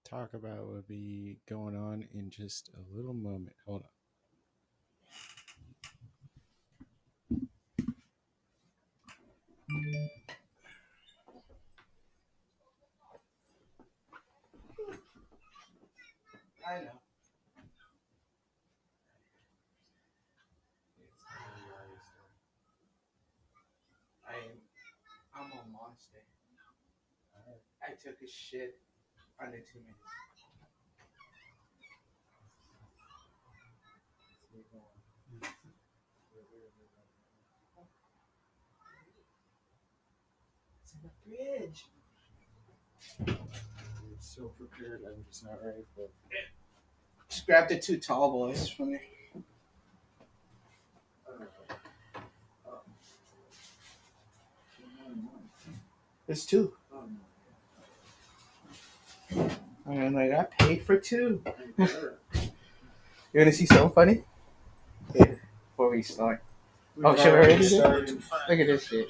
talk about will be going on in just a little moment. Hold on. I know. I'm a monster. I took a shit under 2 minutes. It's in the fridge. I'm so prepared. I'm just not ready for it. Just grab the two tall boys from there. There's two. I'm like, I paid for two. You want to see something funny? Yeah, before we start. Oh, shit, we're already started. Look at this shit.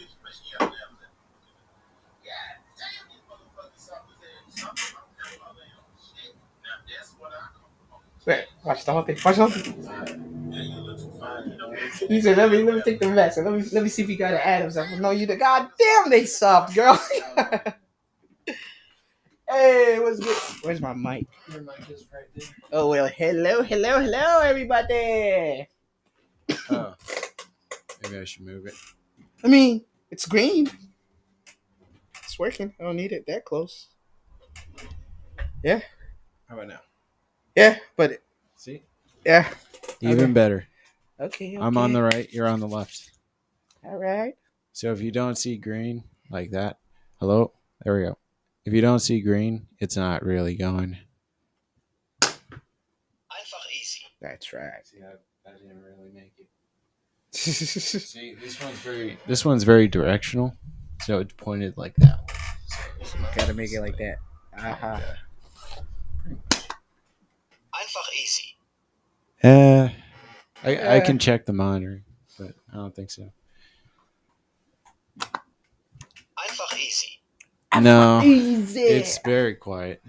Wait, watch the whole thing. Watch the whole thing. He said, let me take the vest. Let me see if you got an Adams. I know you. God damn, they soft, girl. Hey, what's good? Where's my mic? Your mic is right there. Oh, well, hello, everybody. Oh, maybe I should move it. I mean, it's green. It's working. I don't need it that close. Yeah. How about now? Yeah, but See? yeah. Even Okay. better. Okay. I'm on the right. You're on the left. All right. So if you don't see green like that, hello? There we go. If you don't see green, it's not really going. That's right. See, I didn't really make it. See, this one's very directional, so it's pointed like that. So you gotta make it like that. Uh-huh. I can check the monitoring, but I don't think so. No, Easy. it's very quiet.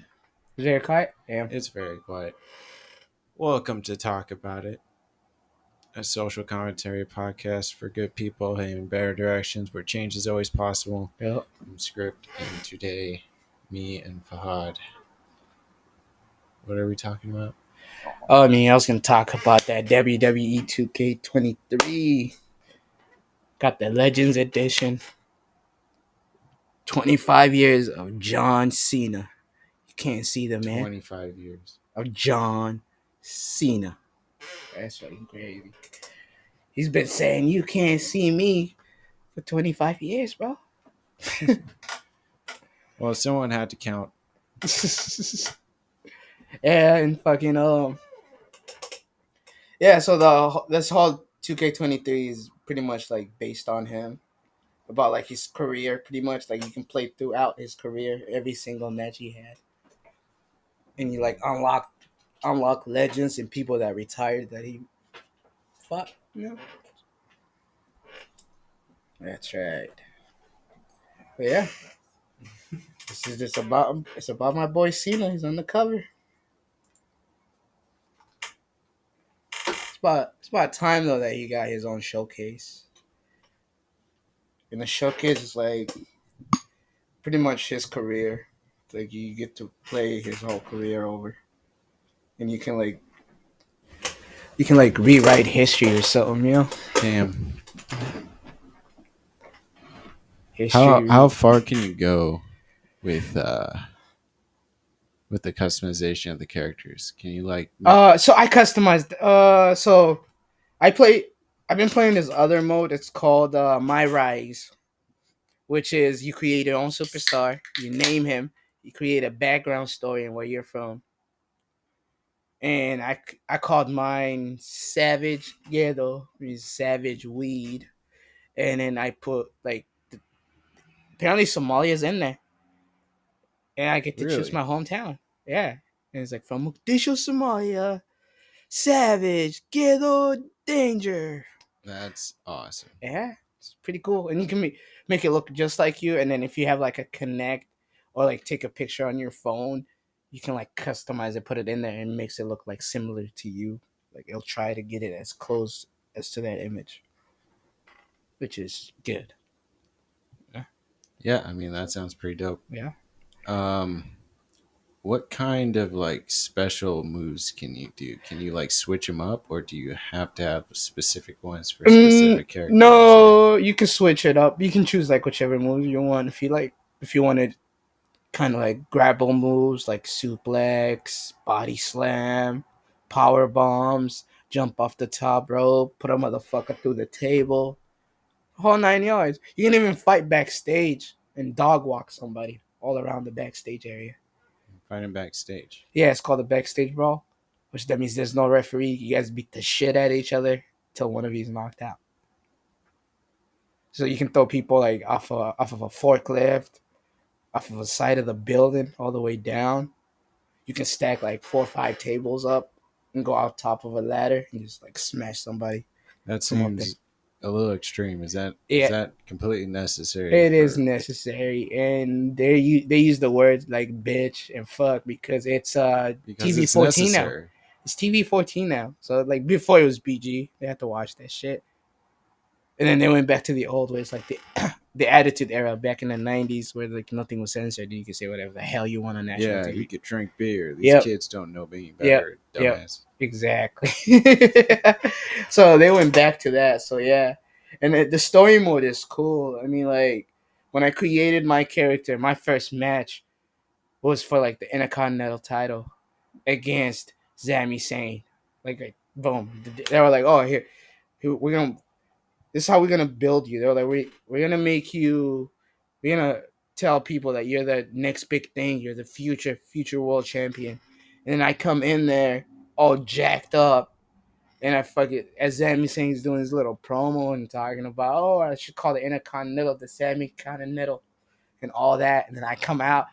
Is there a quiet? Damn. It's very quiet. Welcome to Talk About It, a social commentary podcast for good people heading in better directions where change is always possible. Yep. I'm Script, and today, me and Fahad. What are we talking about? Oh, I mean, I was gonna talk about that WWE 2K23. Got the Legends Edition. 25 years of John Cena. You can't see the man. 25 years. Of John Cena. That's fucking crazy. He's been saying you can't see me for 25 years, bro. Well, someone had to count. Yeah, and fucking yeah. So this whole 2K23 is pretty much like based on him, about like his career, pretty much like you can play throughout his career, every single match he had, and you like unlock legends and people that retired that he fought. You know, that's right. But yeah, this is just about him. It's about my boy Cena. He's on the cover. It's about time though that he got his own showcase. And the showcase is like pretty much his career. Like you get to play his whole career over, and you can rewrite history or something, you know. Damn. History. How far can you go with the customization of the characters? Can you like? So I customized. So I play. I've been playing this other mode. It's called My Rise, which is you create your own superstar. You name him. You create a background story and where you're from. And I called mine Savage Ghetto, means Savage Weed, and then I put like apparently Somalia's in there, and I get to choose Really? my hometown. Yeah, and it's like from Mogadishu, Somalia, Savage Ghetto Danger. That's awesome. Yeah, it's pretty cool, and you can make it look just like you. And then if you have like a connect or like take a picture on your phone, you can like customize it, put it in there, and it makes it look like similar to you. Like it'll try to get it as close as to that image, which is good. Yeah. Yeah, I mean that sounds pretty dope. Yeah. Um, what kind of like special moves can you do? Can you like switch them up, or do you have to have specific ones for specific characters? Or No, you can switch it up. You can choose like whichever move you want. If you wanted kind of like grapple moves like suplex, body slam, power bombs, jump off the top rope, put a motherfucker through the table, whole 9 yards. You can even fight backstage and dog walk somebody all around the backstage area. fighting backstage? Yeah, it's called a backstage brawl, which that means there's no referee. You guys beat the shit out of each other till one of you's knocked out. So you can throw people like off of a forklift, off of the side of the building, all the way down. You can stack like 4 or 5 tables up and go out top of a ladder and just like smash somebody That from up there. seems a little extreme. Is Yeah, that completely necessary it is for? necessary, and they use the words like bitch and fuck because it's Because TV it's 14 now. necessary. It's TV 14 now. So like before it was PG, they had to watch that shit, and then they went back to the old ways, like the the Attitude Era back in the 90s, where like nothing was censored and you could say whatever the hell you want on national Yeah, you TV. could drink beer. These Yep, kids don't know any yep, better, yep. dumbass. Exactly. So they went back to that. So yeah, and the story mode is cool. I mean, like when I created my character, my first match was for like the Intercontinental title against Sami Zayn. Like boom, they were like, "Oh, here we're gonna. This is how we're gonna build you." They're like, "We're gonna make you. We're gonna tell people that you're the next big thing. You're the future world champion." And then I come in there all jacked up, and I fucking as Sami Zayn's doing his little promo and talking about, oh, I should call the Intercontinental the Sami Continental and all that. And then I come out,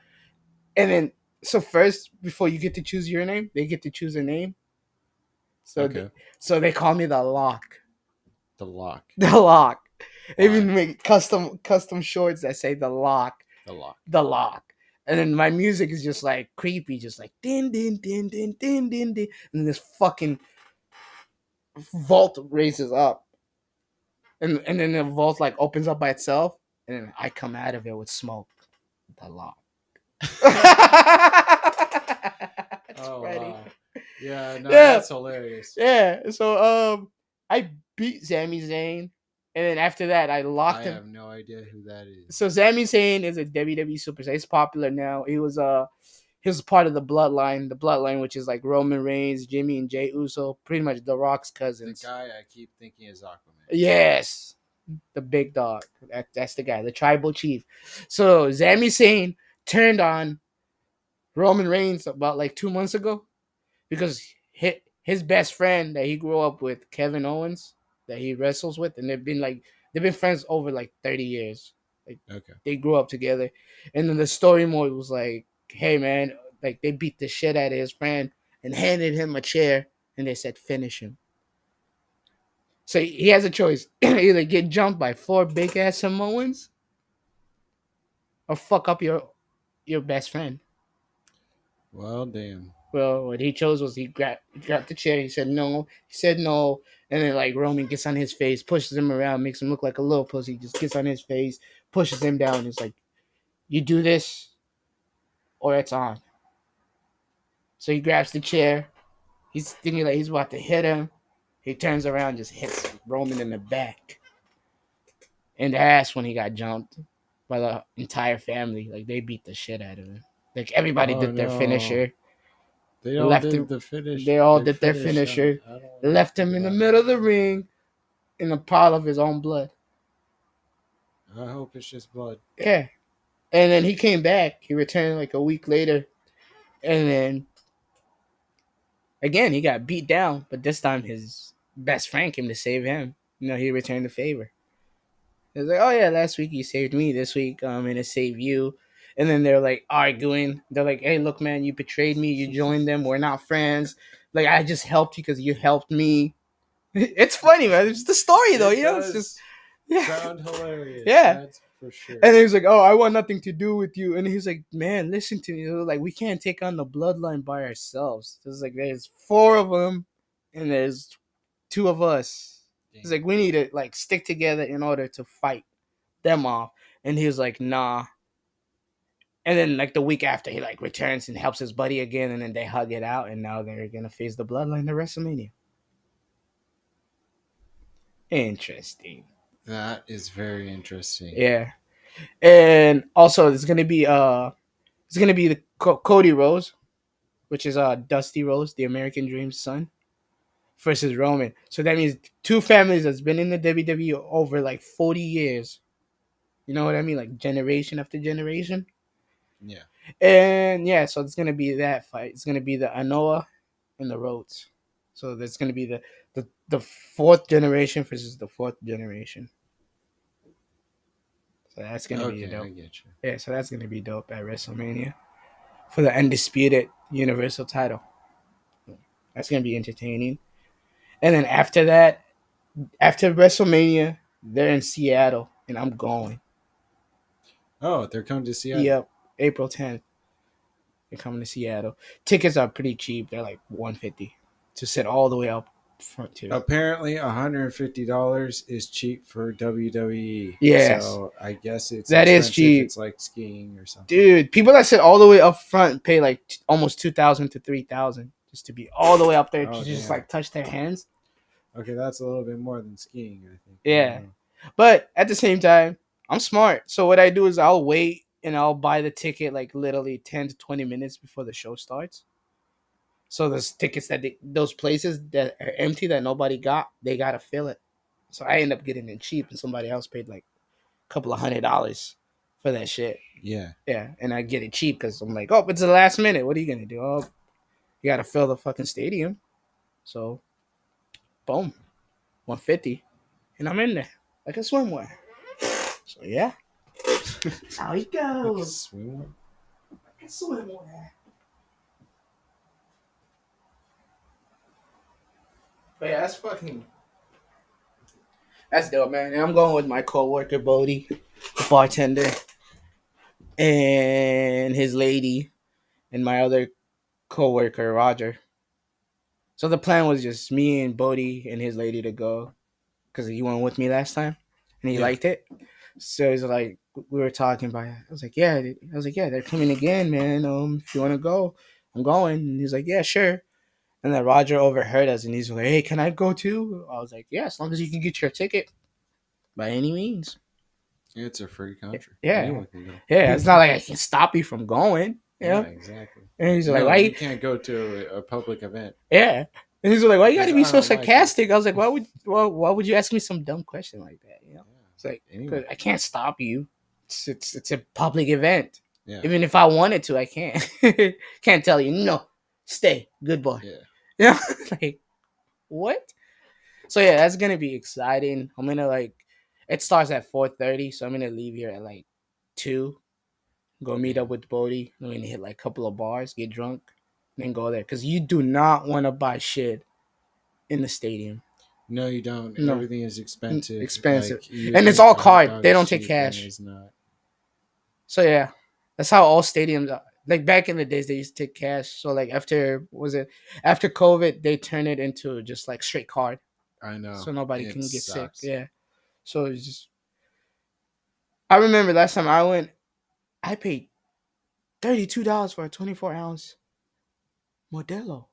and then so first before you get to choose your name, they get to choose a name. So Okay. so they call me the Lock, The lock. the Lock. They Why? even make custom shorts that say the Lock, The lock. the Lock. And then my music is just like creepy, just like din din din din din din din, and this fucking vault raises up. And then the vault like opens up by itself, and then I come out of it with smoke. The Lock. It's Oh funny. wow. Yeah, no, Yeah, that's hilarious. yeah. So I beat Sami Zayn, and then after that I I locked him. have no idea who that is. So Sami Zayn is a WWE superstar. He's popular now. He was part of the bloodline which is like Roman Reigns, Jimmy, and Jey Uso, pretty much The Rock's The cousins. guy I keep thinking is Aquaman. Yes, the big dog. That's the guy, the tribal chief. So Sami Zayn turned on Roman Reigns about like 2 months ago because his best friend that he grew up with, Kevin Owens, that he wrestles with, and they've been friends over like 30 years. Like Okay. they grew up together, and then the story mode was like, hey man, like they beat the shit out of his friend and handed him a chair, and they said finish him. So he has a choice: either get jumped by 4 big ass Samoans, or fuck up your best friend. Well, damn. Well, what he chose was he grabbed the chair. He said no. He said no, and then like Roman gets on his face, pushes him around, makes him look like a little pussy. Just gets on his face, pushes him down. It's like, you do this, or it's on. So he grabs the chair. He's thinking like he's about to hit him. He turns around, just hits Roman in the back, and that's when he got jumped by the entire family. Like they beat the shit out of him. Like everybody Oh did their no. finisher. They all Left did him. the finish. They all Their did their finish. finisher. I don't want to Left think him in the about middle it. of the ring in a pile of his own blood. I hope it's just blood. Yeah. And then he came back. He returned like a week later. And then again, he got beat down. But this time his best friend came to save him. He returned the favor. He was like, oh yeah, last week you saved me. This week I'm going to save you. And then they're like arguing. They're like, hey, look, man, you betrayed me. You joined them. We're not friends. Like, I just helped you because you helped me. It's funny, man. It's the story, though. It It's does just, yeah. sound hilarious. Yeah. That's for sure. And he was like, "Oh, I want nothing to do with you." And he's like, "Man, listen to me. Like, we can't take on the bloodline by ourselves. There's like there's four of them, and there's two of us. He's Damn. like, we need to like stick together in order to fight them off." And he was like, "Nah." And then like the week after, he like returns and helps his buddy again, and then they hug it out, and now they're gonna face the bloodline to WrestleMania. Interesting. That is very interesting. Yeah. And also, it's gonna be the Cody Rhodes, which is Dusty Rhodes, the American Dream's son, versus Roman. So that means two families that's been in the WWE over like 40 years. You know what I mean? Like generation after generation. Yeah. And yeah, so it's gonna be that fight. It's gonna be the Anoa and the Rhodes. So there's gonna be the fourth generation versus the fourth generation. So that's gonna be Okay, I dope. get you. Yeah, so that's gonna be dope at WrestleMania for the undisputed Universal title. That's gonna be entertaining. And then after that, after WrestleMania, they're in Seattle, and I'm going. Oh, they're coming to Seattle. Yep, April 10th. They're coming to Seattle. Tickets are pretty cheap. They're like 150 to sit all the way up front too. Apparently, $150 is cheap for WWE. Yes, So I guess it's that is expensive if cheap, it's like skiing or something. dude. People that sit all the way up front pay like almost 2,000 to 3,000 just to be all the way up there to Oh, just damn. like touch their hands. Okay, that's a little bit more than skiing, I think. I don't Yeah, know. but at the same time, I'm smart. So what I do is I'll wait and I'll buy the ticket like literally 10 to 20 minutes before the show starts. So those tickets those places that are empty that nobody got, they gotta fill it. So I end up getting it cheap, and somebody else paid like a couple of $100 for that shit. Yeah. Yeah, and I get it cheap because I'm like, oh, it's the last minute. What are you gonna do? Oh, you gotta fill the fucking stadium. So, boom, 150, and I'm in there like a swimwear. So yeah, that's how it Like a goes. swimmer? Like a swimwear. But yeah, that's dope, man. And I'm going with my coworker Bodie, the bartender, and his lady, and my other coworker Roger. So the plan was just me and Bodie and his lady to go because he went with me last time and he Yeah. liked it. So he's like, we were talking about it. I was like, yeah. I was like, yeah, they're coming again, man. If you want to go, I'm going. And he's like, yeah, sure. And then Roger overheard us and he's like, hey, can I go too? I was like, yeah, as long as you can get your ticket by any means. It's a free country. Yeah. Anyone can go. Yeah. It's not like I can stop you from going. Yeah, Yeah. exactly. And he's like, No, why? you can't go to a public event Yeah. And he's like, why you got because to be I so don't like you. sarcastic? I was like, why would you ask me some dumb question like that? You know, it's like, Yeah. Anyone. 'cause I can't stop you. It's a public event. Yeah. Even if I wanted to, I can't. Can't tell you no. Stay, good boy. Yeah. You know, like what? So yeah, that's gonna be exciting. I'm gonna like, it starts at 4:30, so I'm gonna leave here at like 2. Go meet up with Bodie. I'm gonna hit like a couple of bars, get drunk, and then go there. Cause you do not want to buy shit in the stadium. No, you don't. No, Everything is expensive. expensive, Like you and it's think all a hot card. dog They is don't take cheap, and cash. it's not. So yeah, that's how all stadiums are. Like back in the days, they used to take cash. So like after COVID, they turned it into just like straight card, I know. so nobody It can get sick. sucks. Yeah. So it's just. I remember last time I went, I paid $32 for a 24-ounce Modelo.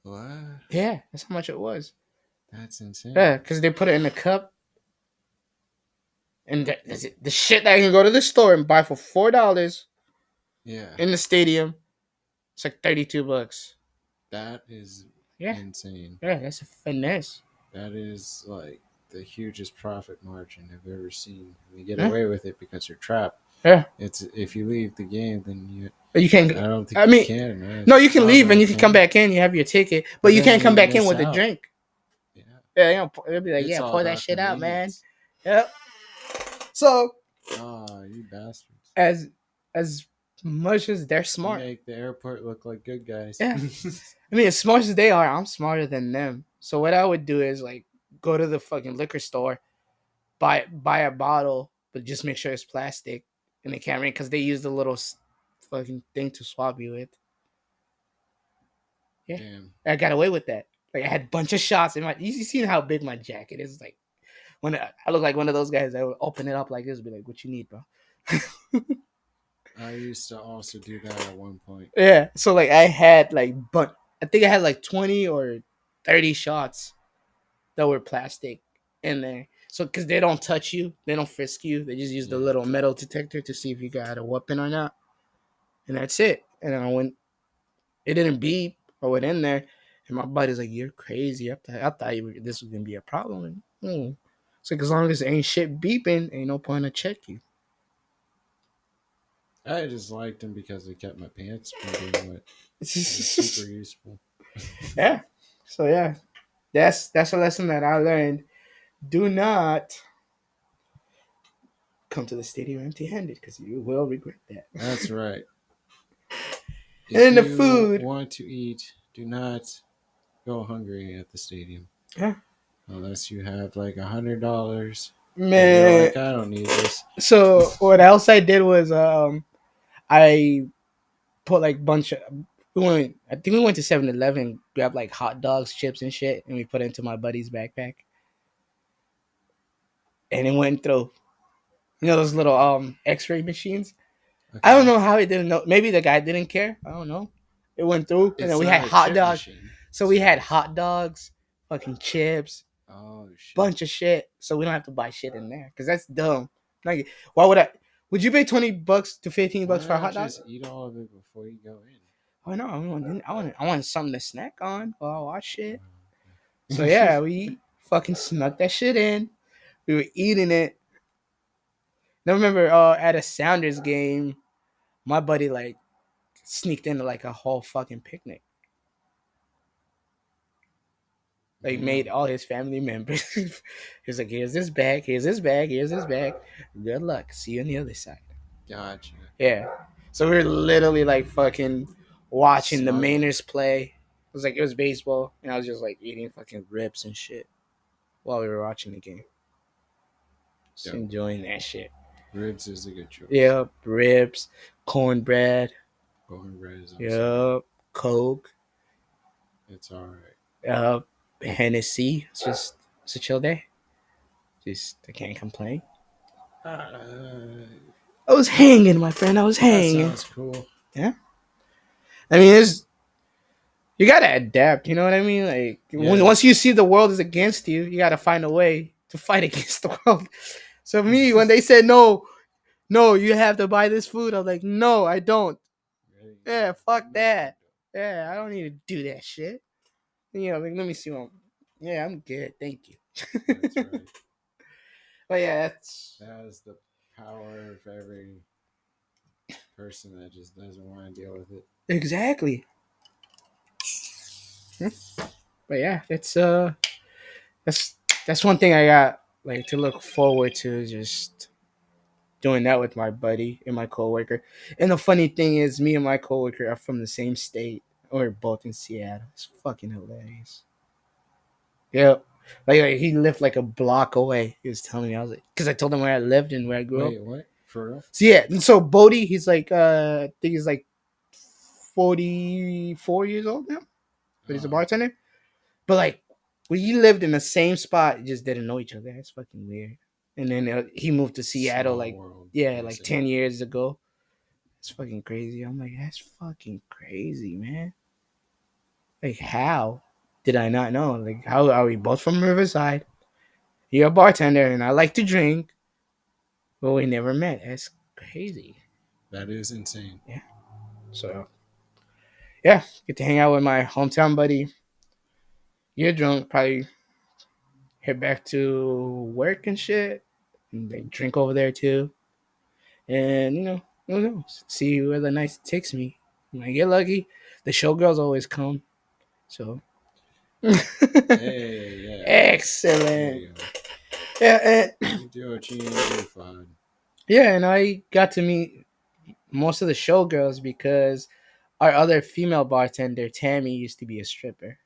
What? Yeah, that's how much it was. That's insane. Yeah, because they put it in a cup. And the shit that I can go to the store and buy for $4 Yeah. in the stadium, it's like $32. That is Yeah, insane. yeah, that's a finesse. That is like the hugest profit margin I've ever seen. You get Yeah. away with it because you're trapped. Yeah, It's if you leave the game, then you. but you can't. I don't think I you mean, can. Right? no, you can I don't leave know and you if can come back in. You have your ticket, but you then can't come you back in miss with a out. drink. Yeah. Yeah, you know, they'll be like, It's yeah, all pour that about shit out, man. convenience. Yep. So Oh, you bastards! as much as they're You smart, make the airport look like good guys. yeah. I mean, as smart as they are, I'm smarter than them. So what I would do is like go to the fucking liquor store, buy a bottle, but just make sure it's plastic, and they can't ring because they use the little fucking thing to swab you with. Yeah, Damn. I got away with that. Like I had a bunch of shots in my. You seen how big my jacket is? Like when I look like one of those guys that would open it up like this, be like, "What you need, bro?" I used to also do that at one point. Yeah. So like I had like, but I think I had like 20 or 30 shots that were plastic in there. So because they don't touch you, they don't frisk you. They just use the Yeah. little metal detector to see if you got a weapon or not, and that's it. And then when it didn't beep, I went in there, and my buddy's like, "You're crazy. I thought this was gonna be a problem." And, it's like as long as it ain't shit beeping, ain't no point to check you. I just liked them because they kept my pants from being wet. It was super useful. Yeah. So yeah, that's a lesson that I learned. Do not come to the stadium empty-handed because you will regret that. That's right. If And the you food, want to eat, do not go hungry at the stadium. yeah, Unless you have like $100 and you're man. like, I don't need this. So what else I did was I put like bunch of we went. I think we went to 7-Eleven, grabbed like hot dogs, chips, and shit, and we put it into my buddy's backpack, and it went through. You know those little X-ray machines. I don't Okay. know how it didn't know. Maybe the guy didn't care. I don't know. It went through, and then It's we had not a hot chip dogs. machine. So It's we a had hot dogs, fucking chips, oh shit. bunch of shit. So we don't have to buy shit in there because that's dumb. Like, why would I? Would you pay $20 to $15 Why for a not hot dog? just eat all of it before you go in? Oh no, I want something to snack on while I watch shit. So Okay. yeah, we fucking snuck that shit in. We were eating it. I remember at a Sounders game, my buddy like sneaked into like a whole fucking picnic. Like made Damn. all his family members. He's like, here's this bag, here's this bag, here's this bag. Good luck. See you on the other side. Gotcha. Yeah. So we were literally like fucking watching the Smart. Mainers play. It was baseball, and I was just like eating fucking ribs and shit while we were watching the game. Just Dope. enjoying that shit. Ribs is a good choice. Yep, ribs, cornbread. Cornbread is also good. Yep, Coke. It's alright. Hennessy. It's a chill day. Just I can't complain. Uh, I was hanging, my friend. I was that hanging. sounds cool. Yeah. I mean, it's you gotta adapt. You know what I mean? Like Yeah. once you see the world is against you, you gotta find a way to fight against the world. So me, when they said no, no, you have to buy this food, I'm like, no, I don't. Ready? Yeah, fuck No, you that. Yeah, I don't need to do that shit. Like, let me see what. Yeah, I'm good. Thank you. don't. That's right. But yeah, that's That is the power of every person that just doesn't want to deal with it. exactly. Hmm. But yeah, that's that's one thing I got like to look forward to. Just doing that with my buddy and my coworker. And the funny thing is, me and my coworker are from the same state. We're both in Seattle. It's fucking hilarious. Yep. Like he lived like a block away. He was telling me, I was like, because I told him where I lived and where I grew up. Wait, what? For real? So yeah, and so Bodie, he's like, I think he's like 44 years old now, but he's a Oh, bartender. But like, we lived in the same spot, just didn't know each other. That's fucking weird. And then he moved to Seattle, small like, world, yeah, they like say. 10 years ago. It's fucking crazy. I'm like, that's fucking crazy, man. Like, how did I not know? Like, how are we both from Riverside? You're a bartender, and I like to drink, but we never met. That's crazy. That is insane. Yeah. So, yeah, get to hang out with my hometown buddy. Get drunk, probably head back to work and shit, and like drink over there too. And who knows? See where the night takes me. When I get lucky, the showgirls always come. So Hey, yeah. There excellent. you go. Yeah, You do what you need to do, fun. yeah, and I got to meet most of the showgirls because our other female bartender, Tammy, used to be a stripper.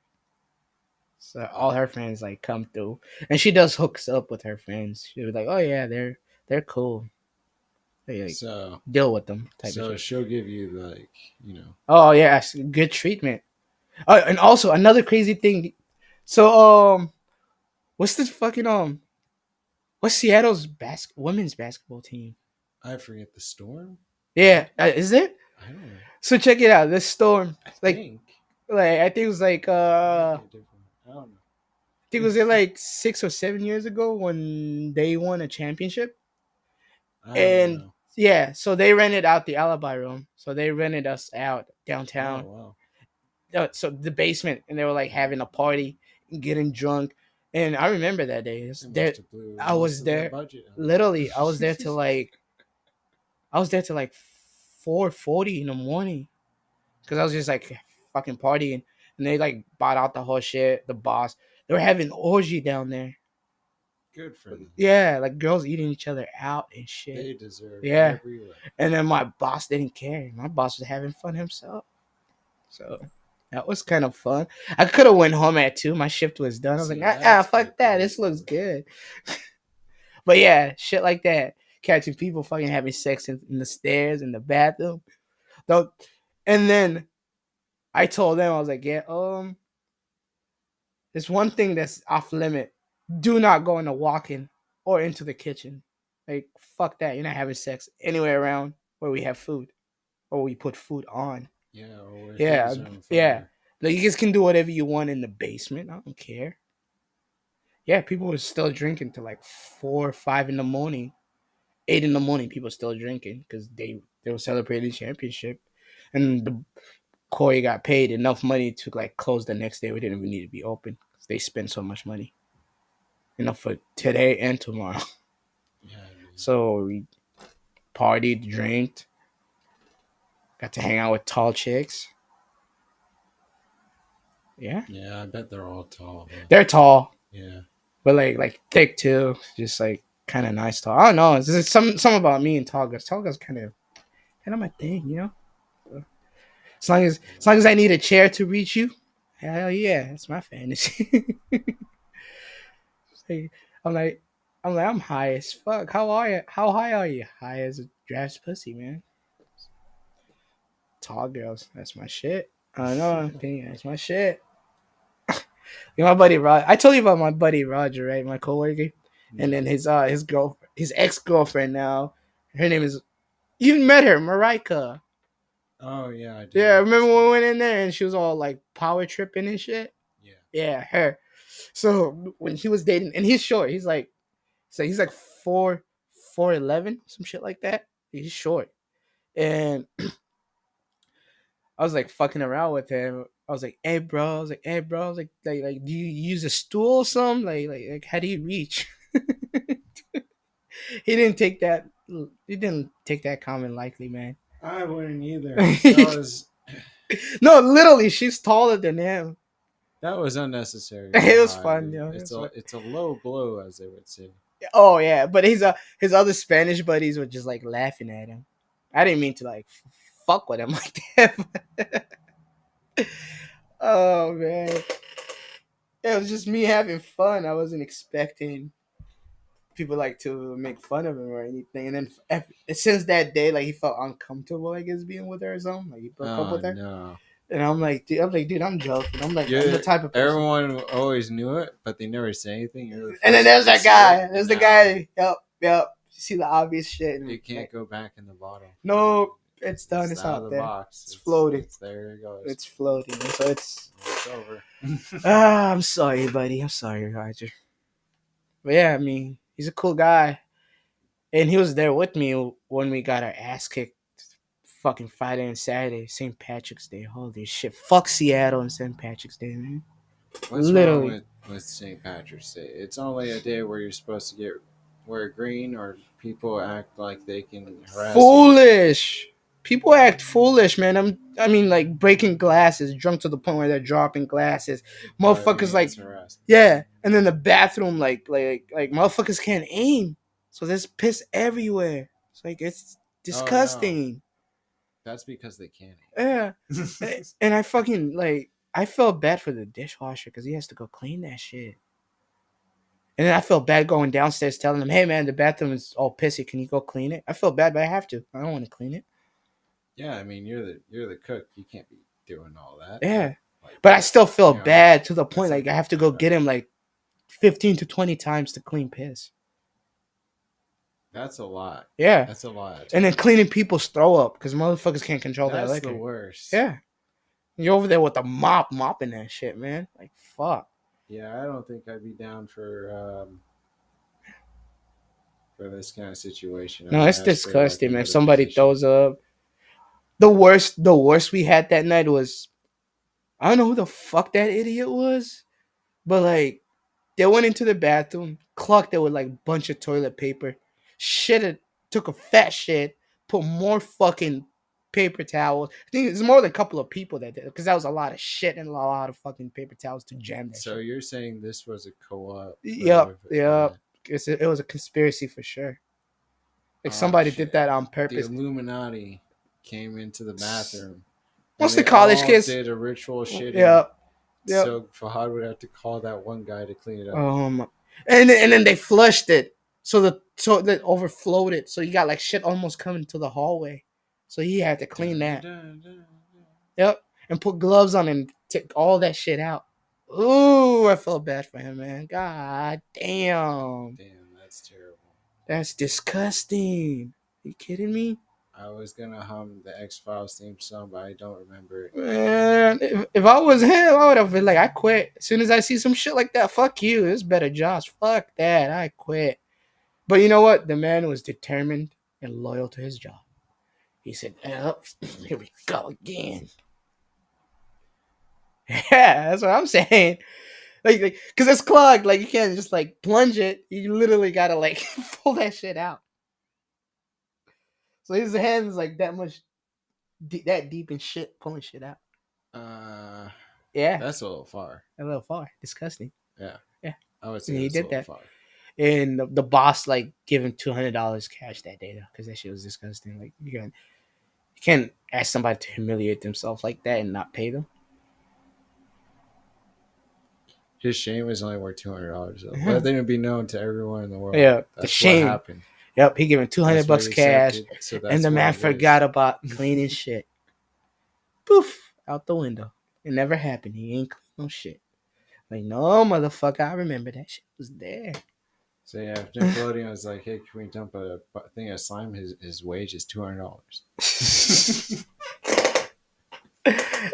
So all Uh, her friends like come through, and she does hooks up with her friends. She was like, "Oh yeah, they're cool. They like so deal with them type of so shit." she'll give you like Oh yeah, good treatment. Oh, and also another crazy thing. So what's this fucking what's Seattle's women's basketball team? I forget the storm. Yeah, is it? I don't know. So check it out. This storm, I like think I think it was like it might be a different. I don't I think it know. was it like 6 or 7 years ago when they won a championship. I don't And know. yeah, so they rented out the alibi room. So they rented us out Oh downtown. wow. So the basement, and they were like having a party and getting drunk. And I remember that day. It There, must have blew I most was of their there. budget on Literally, that. I was there till like 4:40 in the morning because I was just like fucking partying. And they like bought out the whole shit. The boss, they were having orgy down there. Good for them. Yeah, like girls eating each other out and shit. They deserve Yeah. every lick. And then my boss didn't care. My boss was having fun himself. So that was kind of fun. I could have went home at 2. My shift was done. I was like, See, that's fuck that. This looks recreational. good. But yeah, shit like that. Catching people fucking having sex in the stairs, in the bathroom. Though, and then I told them, I was like, yeah, there's one thing that's off limit. Do not go in the walk-in or into the kitchen. Like, fuck that. You're not having sex anywhere around where we have food or we put food on. Yeah, or where Yeah, things are on yeah. fire. Like you guys can do whatever you want in the basement. I don't care. Yeah, people were still drinking till like 4 or 5 in the morning, 8 in the morning. People still drinking because they were celebrating championship, and the Corey got paid enough money to like close the next day. We didn't even need to be open because they spent so much money, enough for today and tomorrow. Yeah, I mean, So we partied, drank, got to hang out with tall chicks. Yeah, yeah, I bet they're all tall though. they're tall, Yeah, but like thick too. Just like kind of nice tall. I don't know. It's just some about me and tall guys. Tall guys kind of my thing, you know. So, as long as I need a chair to reach you, hell yeah, that's my fantasy. Like, I'm like I'm high as fuck. How are you? How high are you? High as a draft's pussy, man. Tall girls, that's my shit. I don't know. I think that's my shit. You know, my buddy Rod. I told you about my buddy Roger, right? My coworker, and yeah. then his ex girlfriend now. Her name is, you met her, Marika. Oh yeah, I do Yeah, know remember this when we guy. went in there and she was all like power tripping and shit. Yeah. Yeah, her. So when he was dating, and he's short, he's like 4'11", some shit like that. He's short, and I was like fucking around with him. I was like, "Hey, bro." I was like, "Hey, bro." I was like, do you use a stool or something? Like, how do you reach? he didn't take that. He didn't take that comment lightly, man. I wouldn't either. no, literally, she's taller than him. That was unnecessary for It was high. fun, yo. It was fun. It's a low blow, as they would say. Oh yeah, but his other Spanish buddies were just like laughing at him. I didn't mean to like fuck with him like that. Oh man, it was just me having fun. I wasn't expecting people like to make fun of him or anything. And then since that day, like he felt uncomfortable, I guess, being with her or something. Like he broke up Oh with her, no. and dude, I'm joking. I'm the Yeah, type of person. everyone always knew it, but they never say anything. You're the And then first there's one to that say it, guy. and There's the now guy. Yep, yep. You see the obvious shit, and it can't like, go back in the bottle. no, it's done. It's It's out of out the there. box. It's floating. It's there. It goes. It's floating. So it's It's over. I'm sorry, buddy. I'm sorry, Roger. But yeah, I mean, he's a cool guy, and he was there with me when we got our ass kicked. Fucking Friday and Saturday, St. Patrick's Day. Holy shit! Fuck Seattle and St. Patrick's Day, man. What's wrong Literally with St. Patrick's Day? It's only a day where you're supposed to wear green, or people act like they can harass you. foolish. People act foolish, man. I mean, like breaking glasses, drunk to the point where they're dropping glasses. But I Motherfuckers mean, like, it's harassment. yeah, and then the bathroom, like motherfuckers can't aim, so there's piss everywhere. It's like it's Oh no, disgusting. that's because they can't. Yeah, and I fucking like. I felt bad for the dishwasher because he has to go clean that shit. And then I felt bad going downstairs telling him, "Hey man, the bathroom is all pissy. Can you go clean it?" I feel bad, but I have to. I don't want to clean it. Yeah, I mean you're the cook. You can't be doing all that. Yeah, Like but I still feel you know, bad to the point that's like like I have to go get him like 15 to 20 times to clean piss. that's a lot. Yeah, That's a lot of and then times. cleaning people's throw up because motherfuckers can't control their That's the liquor. worst. Yeah, you're over there with the mop mopping that shit, man. Like fuck. Yeah, I don't think I'd be down for this kind of situation. I No, might it's ask for like disgusting, man. If another somebody position. throws up, the worst we had that night was I don't know who the fuck that idiot was, but like they went into the bathroom, clocked it with like a bunch of toilet paper, shit it, took a fat shit, put more fucking paper towels. I think it's more than a couple of people that did it because that was a lot of shit and a lot of fucking paper towels to jam that So shit. you're saying this was a co-op Yep, yep. event? It was a conspiracy for sure. Like Oh somebody did shit! that on The purpose. Illuminati came into the bathroom, and Once the they college all kids, did a ritual shitting. yep, yep. So Fahad would have to call that one guy to clean it up. And then they flushed it, so that overflowed it, so you got like shit almost coming to the hallway, so he had to clean Dun, that. dun, dun, dun. Yep, and put gloves on and take all that shit out. Ooh, I felt bad for him, man. God damn, Damn, that's terrible. that's disgusting. Are you kidding me? I was gonna hum the X Files theme song, but I don't remember it anymore. Man, if I was him, I would have been like, I quit. As soon as I see some shit like that, fuck you. It's better, Josh. Fuck that. I quit. But you know what? The man was determined and loyal to his job. He said, oh, here we go again. Yeah, that's what I'm saying. Like, cause it's clogged. Like, you can't just like plunge it. You literally gotta like pull that shit out. So his hands like that much, that deep in shit, pulling shit out. Uh, Yeah, that's a little far. a little far. Disgusting. Yeah, Yeah, I would say and he that's a did little that. far. And the boss like gave him $200 cash that day though, because that shit was disgusting. Like you can't ask somebody to humiliate themselves like that and not pay them. His shame is only worth $200. So Yeah, let them be known to everyone in the world. yeah, the That's what shame. happened. Yep, he gave him two hundred That's what bucks he cash, accepted. So and that's the what man it is. forgot about cleaning shit. Poof, out the window. It never happened. He ain't clean no shit. Like no motherfucker, I remember that shit was there. So yeah, if Nickelodeon was like, "Hey, can we dump a thing of slime?" His wage is $200.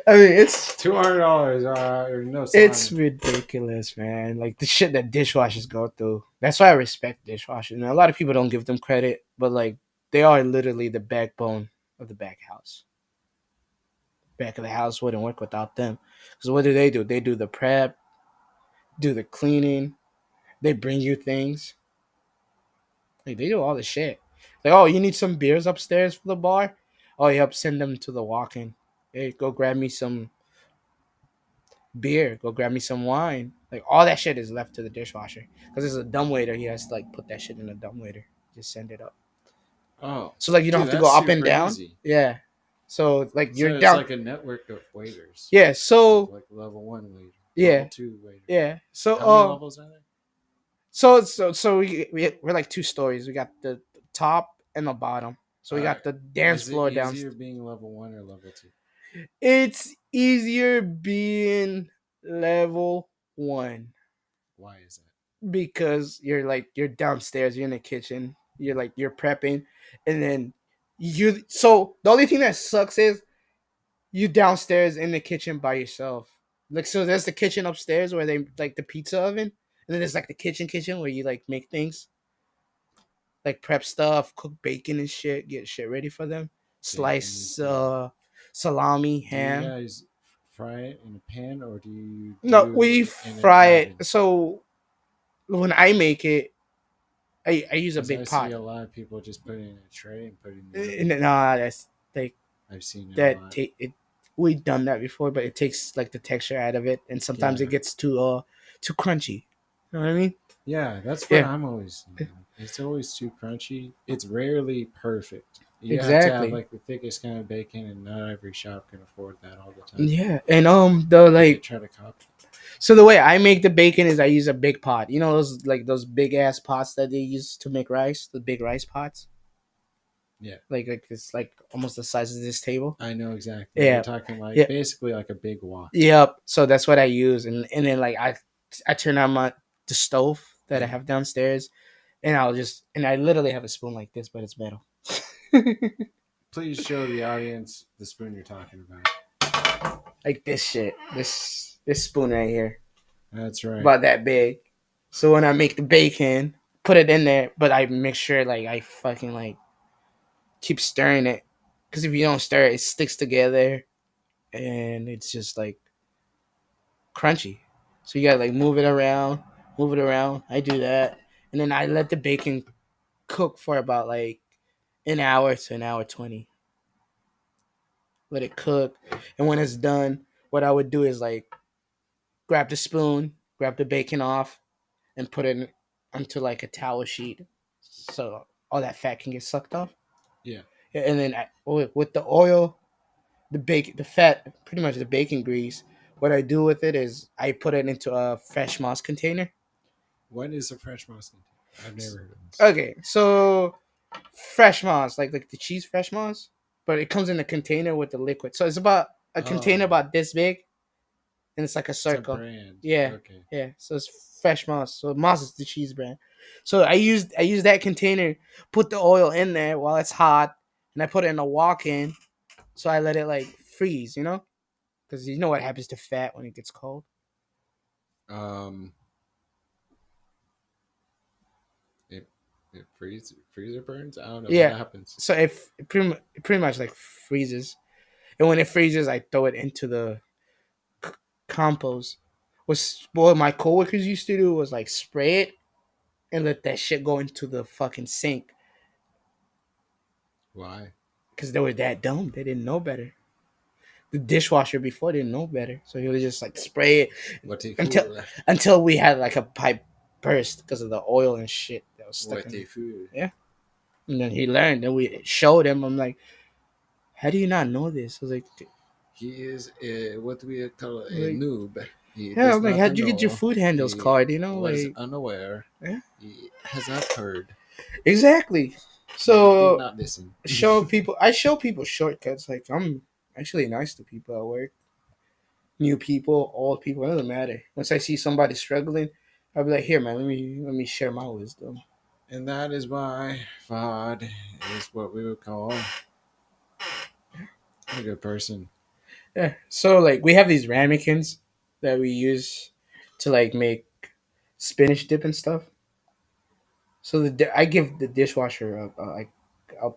I mean, it's $200 or no it's slime. ridiculous, man. Like the shit that dishwashers go through. That's why I respect dishwashers. And a lot of people don't give them credit, but like they are literally the backbone of the back house. Back of the house wouldn't work without them. Because what do? They do the prep, do the cleaning, they bring you things. Like they do all the shit. Like, oh, you need some beers upstairs for the bar? Oh, yep, send them to the walk-in. Hey, go grab me some beer. Go grab me some wine. Like all that shit is left to the dishwasher because it's a dumbwaiter. He has to like put that shit in a dumbwaiter. Just send it up. Oh, So like you don't dude, have to go that's up and super down. easy. Yeah. So like you're So it's down. like a network of waiters, Yeah. of So like level one waiter, level yeah. two waiter. Yeah. So How many levels are there? we're like two stories. We got the top and the bottom. So All we right. got the dance Is it floor easier downstairs. being level one or level two? It's easier being level one Why is that? because you're downstairs, you're in the kitchen, you're prepping, and then you. So the only thing that sucks is you downstairs in the kitchen by yourself. Like so, there's the kitchen upstairs where they like the pizza oven, and then there's like the kitchen where you like make things like prep stuff, cook bacon and shit, get shit ready for them, Bacon slice is good. salami, Do you ham. guys fry it in a pan or do you No, do we it in an fry it. oven? So when I make it, I use a Because I big see pot. a lot of people just put it in a tray and put it in the oven. Nah, that's like I've seen it a that. lot. It we've done that before, but it takes like the texture out of it, and sometimes it Yeah. gets too crunchy. You know what I mean? Yeah, that's what Yeah. I'm always seeing. It's always too crunchy. It's rarely perfect. You have to have Exactly. like the thickest kind of bacon, and not every shop can afford that all the time. Yeah, and the But they like try to copy. so the way I make the bacon is I use a big pot. You know those like those big ass pots that they use to make rice, the big rice pots, Yeah, like it's like almost the size of this table. I know exactly. You're Yeah, talking like yeah, basically like a big wok. yep. So that's what I use, and then like I turn on my the stove that I have downstairs, and I literally have a spoon like this, but it's metal. Please show the audience the spoon you're talking about. Like this shit, this spoon right here, That's right. about that big. So when I make the bacon, put it in there, but I make sure like I fucking like keep stirring it, because if you don't stir it, it sticks together, and it's just like crunchy. So you gotta like move it around, move it around. I do that, and then I let the bacon cook for about like an hour to an hour 20. Let it cook, and when it's done, what I would do is like grab the spoon, grab the bacon off, and put it onto like a towel sheet, so all that fat can get sucked off. Yeah. Yeah, and then with the oil, the bacon, the fat, pretty much the bacon grease. What I do with it is I put it into a fresh moss container. What is a fresh moss container? I've never heard of this. Okay, so fresh moss, like the cheese fresh moss, but it comes in a container with the liquid. So it's about a container Oh, about this big, and it's like a it's a circle. brand. Yeah, Okay. yeah. So it's fresh moss. So moss is the cheese brand. So I use that container, put the oil in there while it's hot, and I put it in a walk-in. So I let it like freeze, because you know what happens to fat when it gets cold. Um, it it freezer burns. I don't know what Yeah. happens. So it pretty much like freezes, and when it freezes, I throw it into the c- compost. What my coworkers used to do was like spray it and let that shit go into the fucking sink, Why? because they were that dumb. They didn't know better. The dishwasher before didn't know better, so he would just like spray it What a until fool! until we had like a pipe burst because of the oil and shit that was stuck What in a there. fool! Yeah, and then he learned, and we showed him. I'm like, how do you not know this? I was like, He is a, what we call a like noob. He yeah, does I'm like, not how'd you get your know. food handles He card? was Like, unaware. yeah, He has not heard. exactly. He did So not listen. I show people shortcuts. Like I'm actually nice to people at work, new people, old people. It doesn't matter. Once I see somebody struggling, I'll be like, here, man, let me share my wisdom. And that is why Fod is what we would call a good person. Yeah. So like we have these ramekins that we use to like make spinach dip and stuff. So I give the dishwasher a,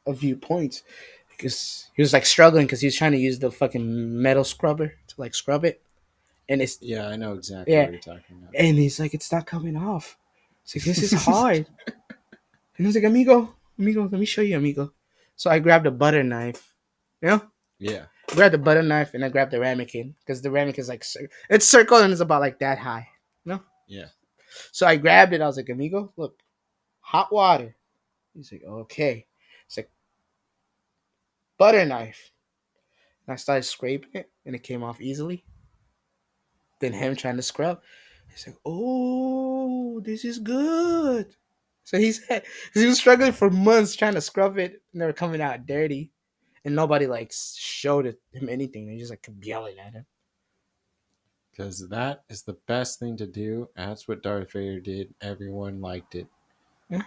a few points because he was like struggling because he was trying to use the fucking metal scrubber to like scrub it, and it's Yeah, I know exactly yeah, what you're talking about. and he's like it's not coming off. It's like this is hard, and I was like amigo, let me show you, amigo. So I grabbed a butter knife, you know, Yeah, grabbed the butter knife and I grabbed the ramekin because the ramekin is like it's circle and it's about like that high, you know. yeah. So I grabbed it. I was like, amigo, look, hot water. He's like, okay. It's like butter knife. And I started scraping it, and it came off easily. Then him trying to scrub. He's like, oh, this is good. So he said, because he was struggling for months trying to scrub it, and they were coming out dirty, and nobody like showed him anything. They just like kept yelling at him. Because that is the best thing to do. That's what Darth Vader did. Everyone liked it. Yeah.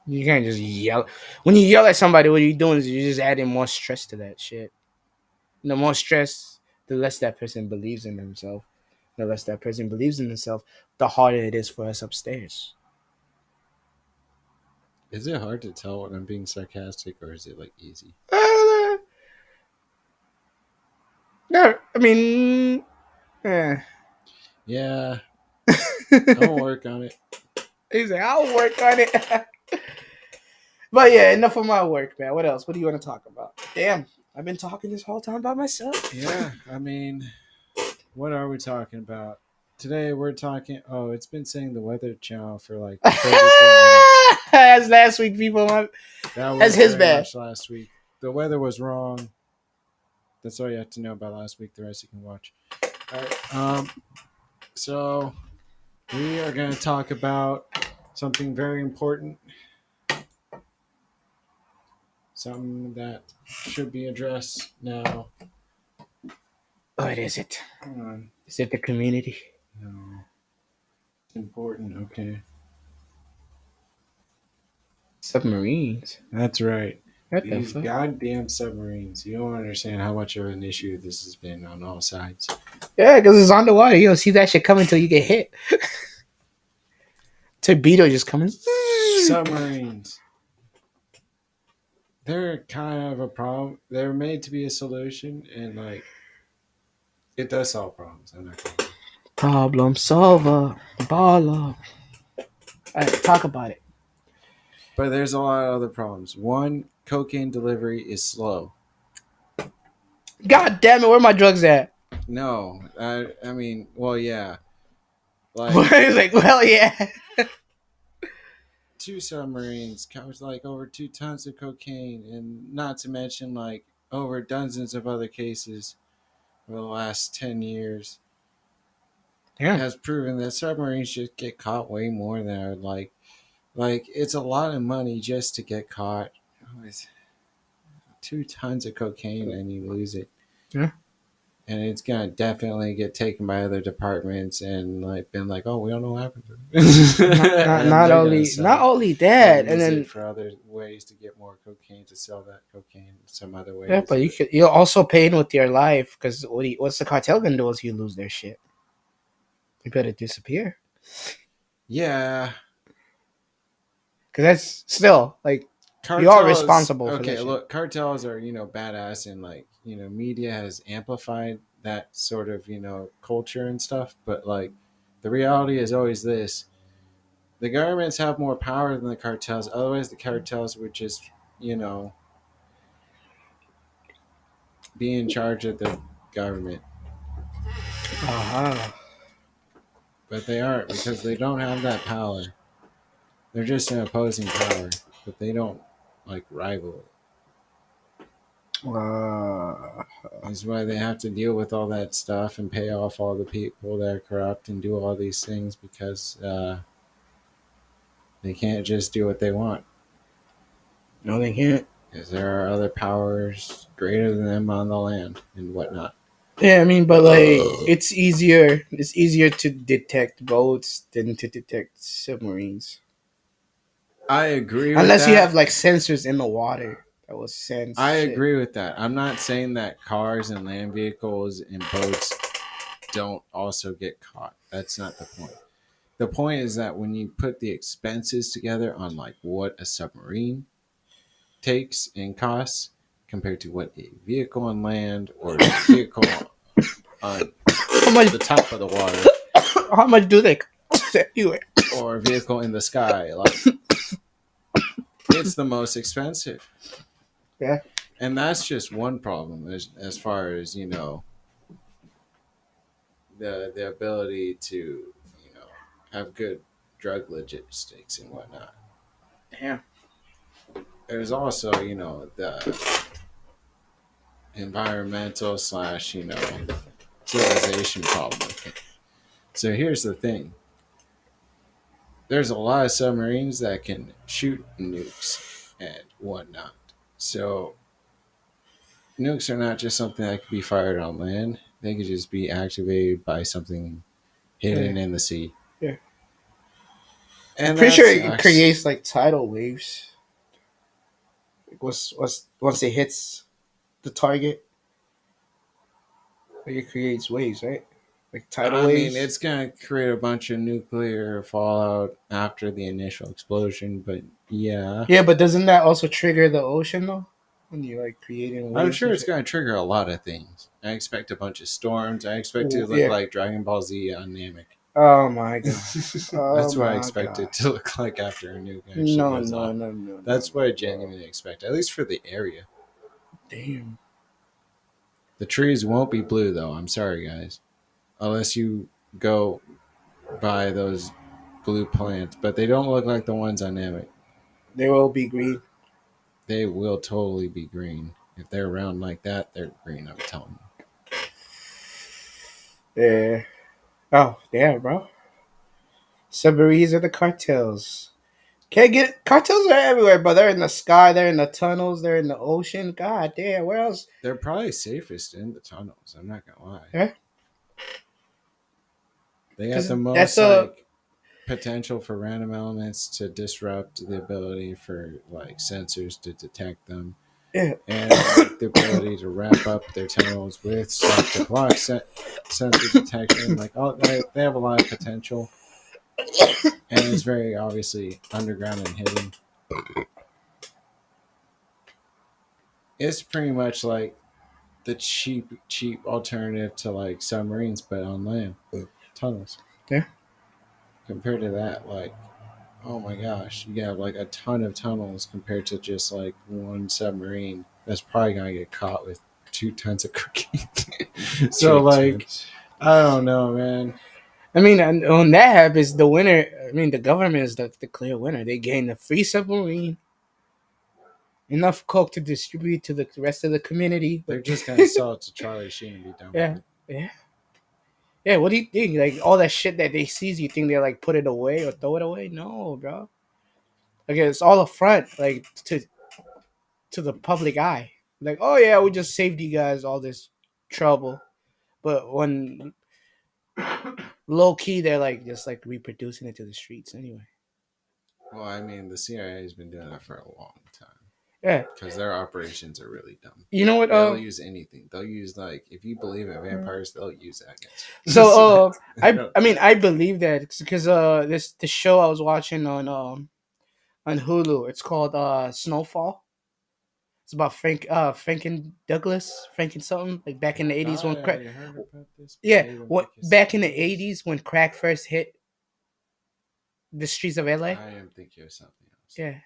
You can't just yell. When you yell at somebody, what you're doing is you're just adding more stress to that shit. The more stress, the less that person believes in themselves. The less that person believes in themselves, the harder it is for us upstairs. Is it hard to tell when I'm being sarcastic or is it like easy? Uh, no, I mean, Yeah, I'll work on it. he's like, I'll work on it. But yeah, enough of my work, man. What else? What do you want to talk about? Damn, I've been talking this whole time by myself. Yeah, I mean, what are we talking about? Today we're talking. Oh, it's been saying the Weather Channel for like 34 minutes. That's last week, people. That That's was his very bad. much last week. The weather was wrong. That's all you have to know about last week. The rest you can watch. All right. So we are going to talk about something very important, something that should be addressed now. What is it? Hang on. Is it the community? No. It's important. Okay. Submarines. That's right. What the These fuck? goddamn submarines. You don't understand how much of an issue this has been on all sides. Yeah, because it's underwater. You don't see that shit coming until you get hit. Torpedo just coming. Submarines. They're kind of a problem. They're made to be a solution, and like it does solve problems. I'm not gonna lie. Problem solver. Baller. Alright, talk about it. But there's a lot of other problems. One, cocaine delivery is slow. God damn it, where are my drugs at? No, I mean, well, yeah, like He's like, well, yeah. two submarines covers like over 2 tons of cocaine, and not to mention like over dozens of other cases over the last 10 years Yeah. has proven that submarines just get caught way more than I would like. Like it's a lot of money just to get caught. It's 2 tons of cocaine and you lose it. Yeah. And it's gonna definitely get taken by other departments and like been like, oh, we don't know what happened to it, and Not they're gonna only sell it or that, and use it then for other ways to get more cocaine to sell that cocaine some other yeah, ways. but But you're also paying with your life because what's the cartel gonna do if you lose their shit? You better disappear yeah, because that's still like you are cartels. responsible for that Okay, shit. look, cartels are badass and like media has amplified that sort of culture and stuff. But like the reality is always this: the governments have more power than the cartels. Otherwise, the cartels would just, you know, be in charge of the government. Uh-huh. But they aren't because they don't have that power. They're just an opposing power, but they don't like rival it. Uh, That's why they have to deal with all that stuff and pay off all the people that are corrupt and do all these things because they can't just do what they want. no, they can't. Because there are other powers greater than them on the land and whatnot. Yeah, I mean, but like it's easier. It's easier to detect boats than to detect submarines, I agree with unless you have that. like sensors in the water that will I sense shit. agree with that. I'm not saying that cars and land vehicles and boats don't also get caught. That's not the point. The point is that when you put the expenses together on like what a submarine takes and costs compared to what a vehicle on land or a vehicle on How much? the top of the water How much do they? Anyway. or a vehicle in the sky, like it's the most expensive. Yeah. And that's just one problem as far as, the ability to, have good drug logistics and whatnot. Damn. There's also, the environmental slash, civilization problem with it. So here's the thing. There's a lot of submarines that can shoot nukes and whatnot. So nukes are not just something that can be fired on land. They could just be activated by something Yeah. hidden in the sea. Yeah. I'm And pretty that sure it sucks. creates like tidal waves. Like, once it hits the target, like it creates waves, right? Like tidal I mean, waves. it's going to create a bunch of nuclear fallout after the initial explosion, but yeah. Yeah, but doesn't that also trigger the ocean though? When you're like creating I'm waves sure and it's shit. going to trigger a lot of things. I expect a bunch of storms. I expect it to look Yeah. like Dragon Ball Z on Namek. Oh my god. Oh That's what I my expect god. it to look like after a nuke actually No, goes no, off. no, no, no, That's what I no. genuinely expect, at least for the area. Damn. The trees won't be blue, though. I'm sorry, guys. Unless you go by those blue plants, but they don't look like the ones on Namek. They will be green. They will totally be green. If they're round like that, they're green, I'm telling Yeah. Oh, damn, bro. Submarines are the cartels. Can't get cartels are everywhere, but they're in the sky, they're in the tunnels, they're in the ocean. God damn, where else? you. They're probably safest in the tunnels, I'm not gonna lie. Yeah, They got because the that's most a like potential for random elements to disrupt the ability for like sensors to detect them, yeah. and like the ability to wrap up their tunnels with stuff to block sensor detection. Like, oh, they have a lot of potential, and it's very obviously underground and hidden. It's pretty much like the cheap alternative to like submarines, but on land, tunnels. Yeah. Compared to that, like, oh my gosh, you have like a ton of tunnels compared to just like one submarine that's probably gonna get caught with 2 tons of cocaine. So Two like, tons. I don't know, man. I mean, and when that happens, the winner. I mean, the government is the clear winner. They gain the free submarine, enough coke to distribute to the rest of the community. They're But just gonna sell it to Charlie Sheen and be done with yeah, it. yeah, yeah. What do you think? Like all that shit that they seize, you think they like put it away or throw it away? No, bro. Like it's all a front, like to the public eye. Like, oh yeah, we just saved you guys all this trouble. But when low key, they're like just like reproducing it to the streets anyway. Well, I mean, the CIA has been doing that for a long time Yeah, because their operations are really dumb. you know what? They'll use anything. They'll use like if you believe in vampires, they'll use that against you. So They don't I mean care. I believe that because this show I was watching on Hulu. It's called Snowfall. It's about Franken Douglas, Franken something like back in the I '80s thought when I crack. already heard about this, but I Yeah, didn't what think it's back in the something else. '80s when crack first hit the streets of LA. I am thinking of something else. Yeah,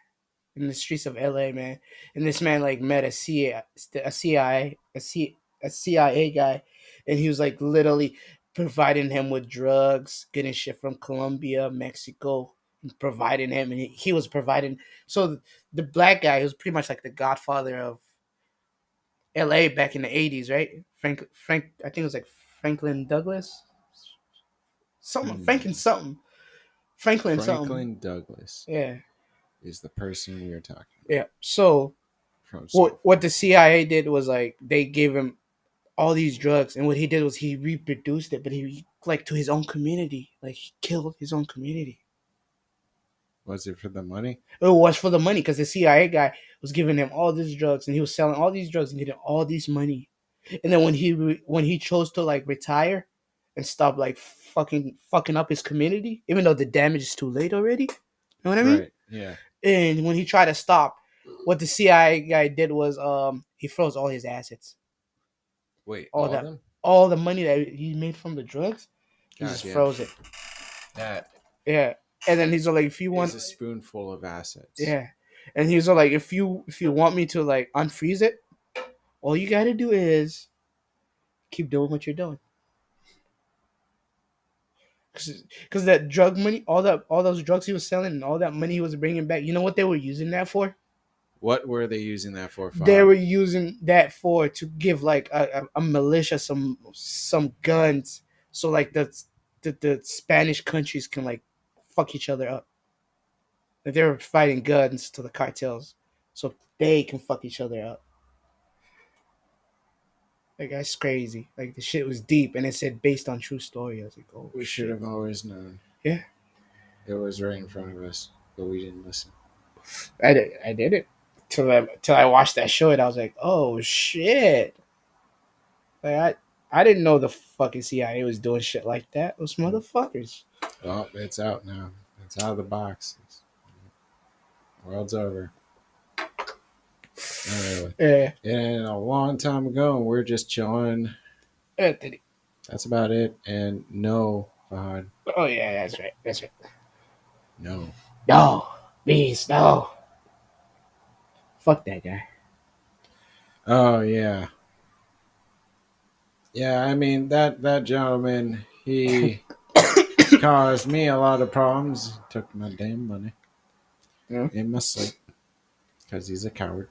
in the streets of LA, man. And this man like met a CIA guy, and he was like literally providing him with drugs, getting shit from Colombia, Mexico, and providing him, and he was providing. So the black guy was pretty much like the godfather of LA back in the '80s, right? I think it was like Franklin Douglas, something Franklin Hmm. something, Franklin something. Franklin Douglas Yeah, is the person we are talking about yeah. So from what Snowfall. the CIA did was like they gave him all these drugs, and what he did was he reproduced it, but he like to his own community, like he killed his own community. Was it for the money? It was for the money because the CIA guy was giving him all these drugs, and he was selling all these drugs and getting all this money. And then when he chose to like retire and stop like fucking up his community, even though the damage is too late already. You know what I mean? Right. Yeah. And when he tried to stop, what the CIA guy did was he froze all his assets, Wait, all all of that them? all the money that he made from the drugs. He God just damn. froze it. That Yeah. And then he's like, if you want, is a spoonful of assets. yeah. And he's like, if you want me to like unfreeze it, all you got to do is keep doing what you're doing. Because that drug money, all those drugs he was selling, and all that money he was bringing back, you know what they were using that for? What were they using that for, They were Fahad? using that for to give like a militia some guns, so like the Spanish countries can like fuck each other up. Like they were fighting guns to the cartels, so they can fuck each other up. Like that's crazy. Like the shit was deep, and it said based on true story. I was like, oh We should shit, have always known. yeah, It was right in front of us, but we didn't listen. I did it till I watched that show, and I was like, oh shit. Like I didn't know the fucking CIA was doing shit like that. Those motherfuckers. Well, it's out now. It's out of the box. World's over. Not really. Yeah. And a long time ago, and we're just chilling. Anthony. That's about it. And no, Fahad, Oh yeah, that's right. That's right. no. No, please, no. Fuck that guy. Oh yeah, yeah. I mean that gentleman. He caused me a lot of problems. Took my damn money Yeah. in my sleep because he's a coward.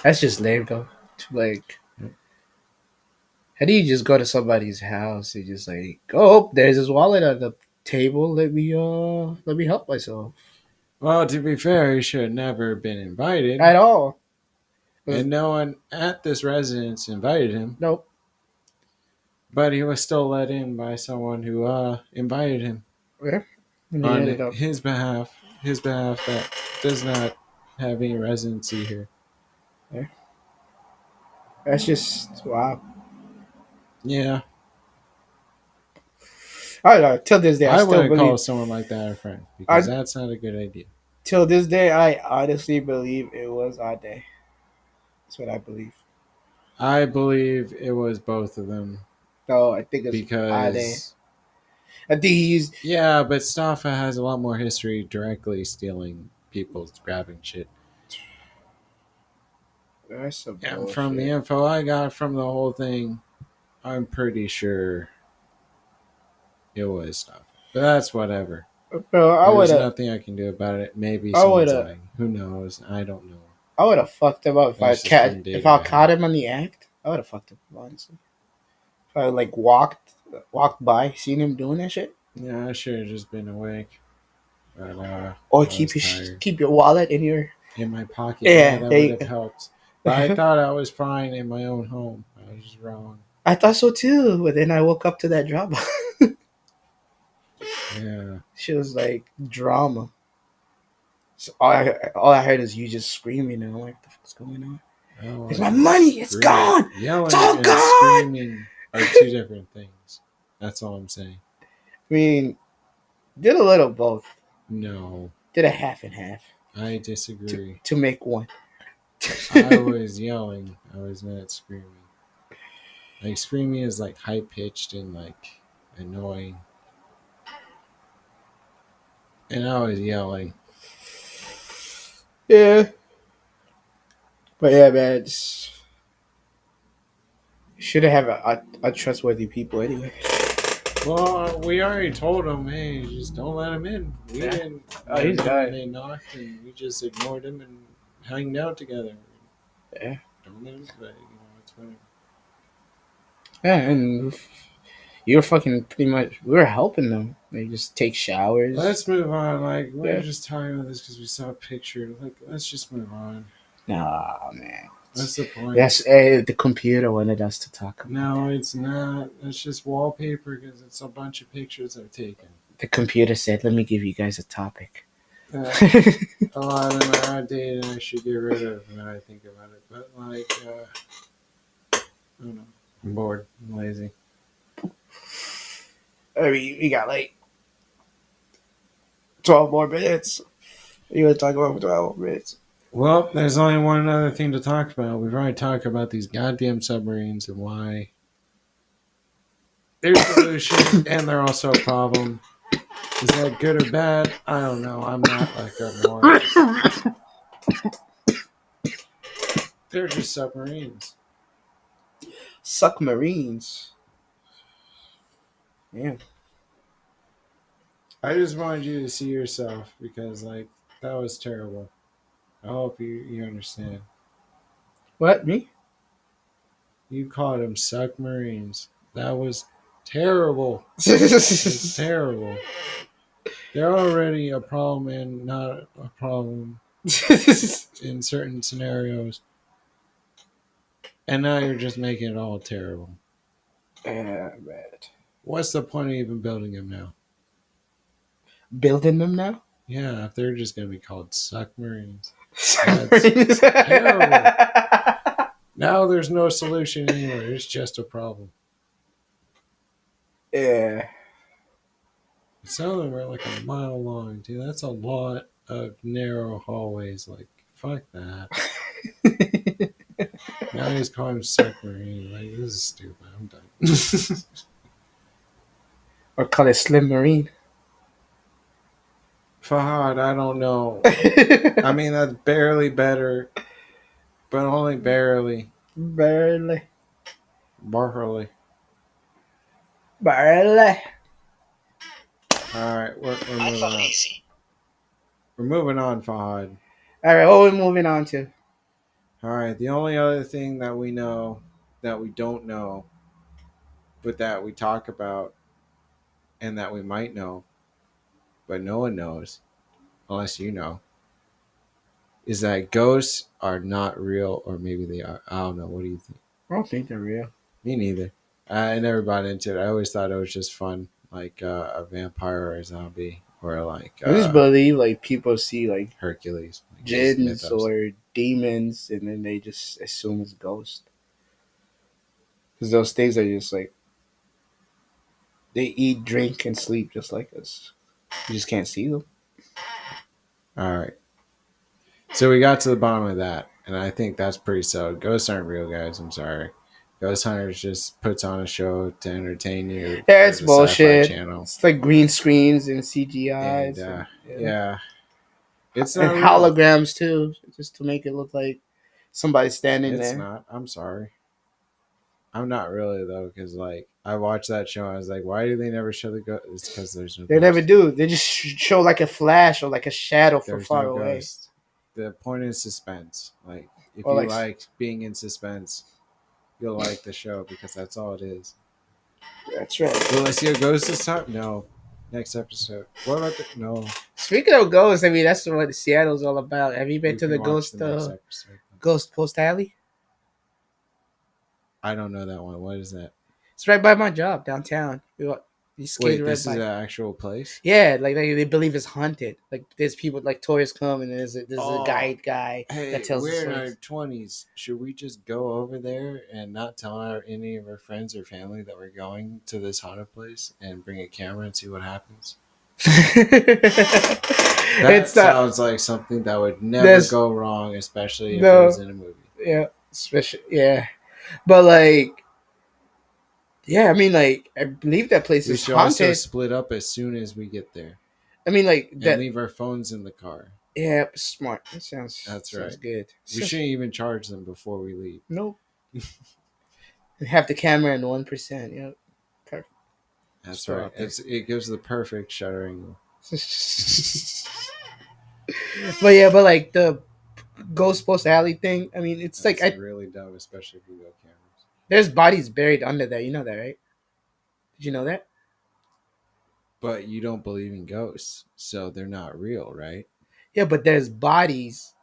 That's just lame though. Like, Yep. how do you just go to somebody's house and just like, oh, there's his wallet on the table. Let me help myself. Well, to be fair, he should have never been invited, At all. 'Cause- and no one at this residence invited him. nope. But he was still let in by someone who invited him Yeah. And he on ended up. his behalf that does not have any residency here. Yeah. That's just wow. Yeah, I don't know. Till this day, I I still wouldn't call believe. someone like that a friend because I that's not a good idea. till this day, I honestly believe it was Ade. That's what I believe. I believe it was both of them No, I think it's Ade. because I think he's. yeah, but Staffa has a lot more history directly stealing people's grabbing shit. That's some And from the bullshit. info I got from the whole thing, I'm pretty sure it was Staffa. But that's whatever. Bro, There's nothing I can do about it. Maybe I would someone's have, lying. Who knows? I don't know. I would have fucked him up That's just one if data I I caught have. him on the act. I would have fucked him up, honestly. If I like walked by, seen him doing that shit, Yeah, I should have just been awake. But or I was tired. keep your wallet in your In my pocket, yeah, yeah. that There would you, have helped. But I thought I was fine in my own home. I was wrong. I thought so too, but then I woke up to that drama. Yeah. She was like drama. So all I heard is you just screaming, and I'm like, what the fuck's going on? I It's my wasn't money. It's screaming. gone. It's Yelling all and gone. screaming are two different things. That's all I'm saying. I mean, did a little both. No, Did a half and half I to disagree. to make one. I was yelling. I was not screaming. Like screaming is like high pitched and like annoying. And I was yelling. Yeah, but yeah, man, should have a trustworthy people anyway. Well, we already told them, hey, just don't let him in. We Yeah. didn't Oh, let he's him in when got they knocked, and we just ignored him and hanged out together. yeah, Don't let him, but it's whatever. yeah, and you were fucking pretty much. We were helping them. They just take showers. Let's move on. Like we're Yeah. just talking about this because we saw a picture. Like let's just move on. Nah, man. What's the point? Yes, the computer wanted us to talk about. No, it's not. It's just wallpaper because it's a bunch of pictures I've taken. The computer said, "Let me give you guys a topic." A lot of them are outdated and I should get rid of when I think about it. But like, I don't know. I'm bored. I'm lazy. I mean, we got like 12 more minutes. You want to talk about 12 more minutes? Well, there's only one other thing to talk about. We've already talked about these goddamn submarines and why they're a solution and they're also a problem. Is that good or bad? I don't know. I'm not like a moralist. They're just submarines. Submarines. Yeah. I just wanted you to see yourself because, like, that was terrible. I hope you understand. What, me? You called them submarines. That was terrible. It's terrible. They're already a problem and not a problem in certain scenarios. And now you're just making it all terrible. Man. What's the point of even building them now? Building them now? Yeah, if they're just going to be called submarines. Submarines. Terrible. Now there's no solution anywhere. It's just a problem. Yeah. Some of them are like a mile long, dude. That's a lot of narrow hallways. Like, fuck that. Now he's calling him submarine. Like, this is stupid. I'm done. Or call it Slim Marine. Fahad, I don't know. I mean, that's barely better, but only barely. Barely. Barely. Barely. All right, we're moving on. We're moving on, Fahad. All right, what are we moving on to? All right, the only other thing that we know that we don't know, but that we talk about and that we might know, but no one knows unless you know, is that ghosts are not real, or maybe they are. I don't know. What do you think? I don't think they're real. Me neither. I never bought into it. I always thought it was just fun, like a vampire or a zombie, or like I just believe like people see like Hercules, like his jinns mythos. or demons, and then they just assume it's ghost. Because those things are just like they eat, drink, and sleep just like us. You just can't see them. All right. So we got to the bottom of that, and I think that's pretty solid. Ghosts aren't real, guys. I'm sorry. Ghost Hunters just puts on a show to entertain you Yeah, for it's the Sci-Fi bullshit. Channel, It's like green screens and and CGIs and yeah. yeah, it's And not real. holograms too, just to make it look like somebody's standing It's there. not. I'm sorry. I'm not really though, because like I watched that show, and I was like, why do they never show the ghost? It's because there's no They never ghost. do. They just show like a flash or like a shadow from There's far no away, ghost. The point is suspense. Like if or you like like being in suspense, you'll like the show because that's all it is. that's right. Will I see a ghost this time? No. Next episode. What about the no? Speaking of ghosts, I mean that's what Seattle's all about. Have you been You to can the watch the next episode. Ghost Post Alley? I don't know that one. What is that? It's right by my job downtown. You skate Wait, right this is an by. actual place? Yeah, like they believe it's haunted. Like there's people like tourists come and there's a Oh, guy that hey, tells the we're in our stories. 20s. Should we just go over there and not tell any of our friends or family that we're going to this haunted place and bring a camera and see what happens? That It's not. sounds like something that would never There's go wrong, especially if it was no. in a movie. Yeah, especially yeah, but like yeah, I mean like I believe that place We is should also haunted. split up as soon as we get there I mean like and that. leave our phones in the car. Yeah, smart. That sounds That's sounds right. good. We shouldn't even charge them before we leave. Nope. Have the camera in 1%. Yeah, perfect. That's Just throw it right. out there. It gives the perfect shutter angle. But yeah, but like the Ghost Post Alley thing. I mean, it's like That's really dumb, especially if we go cameras. there's bodies buried under there. You know that, right? Did you know that? But you don't believe in ghosts, so they're not real, right? Yeah, but there's bodies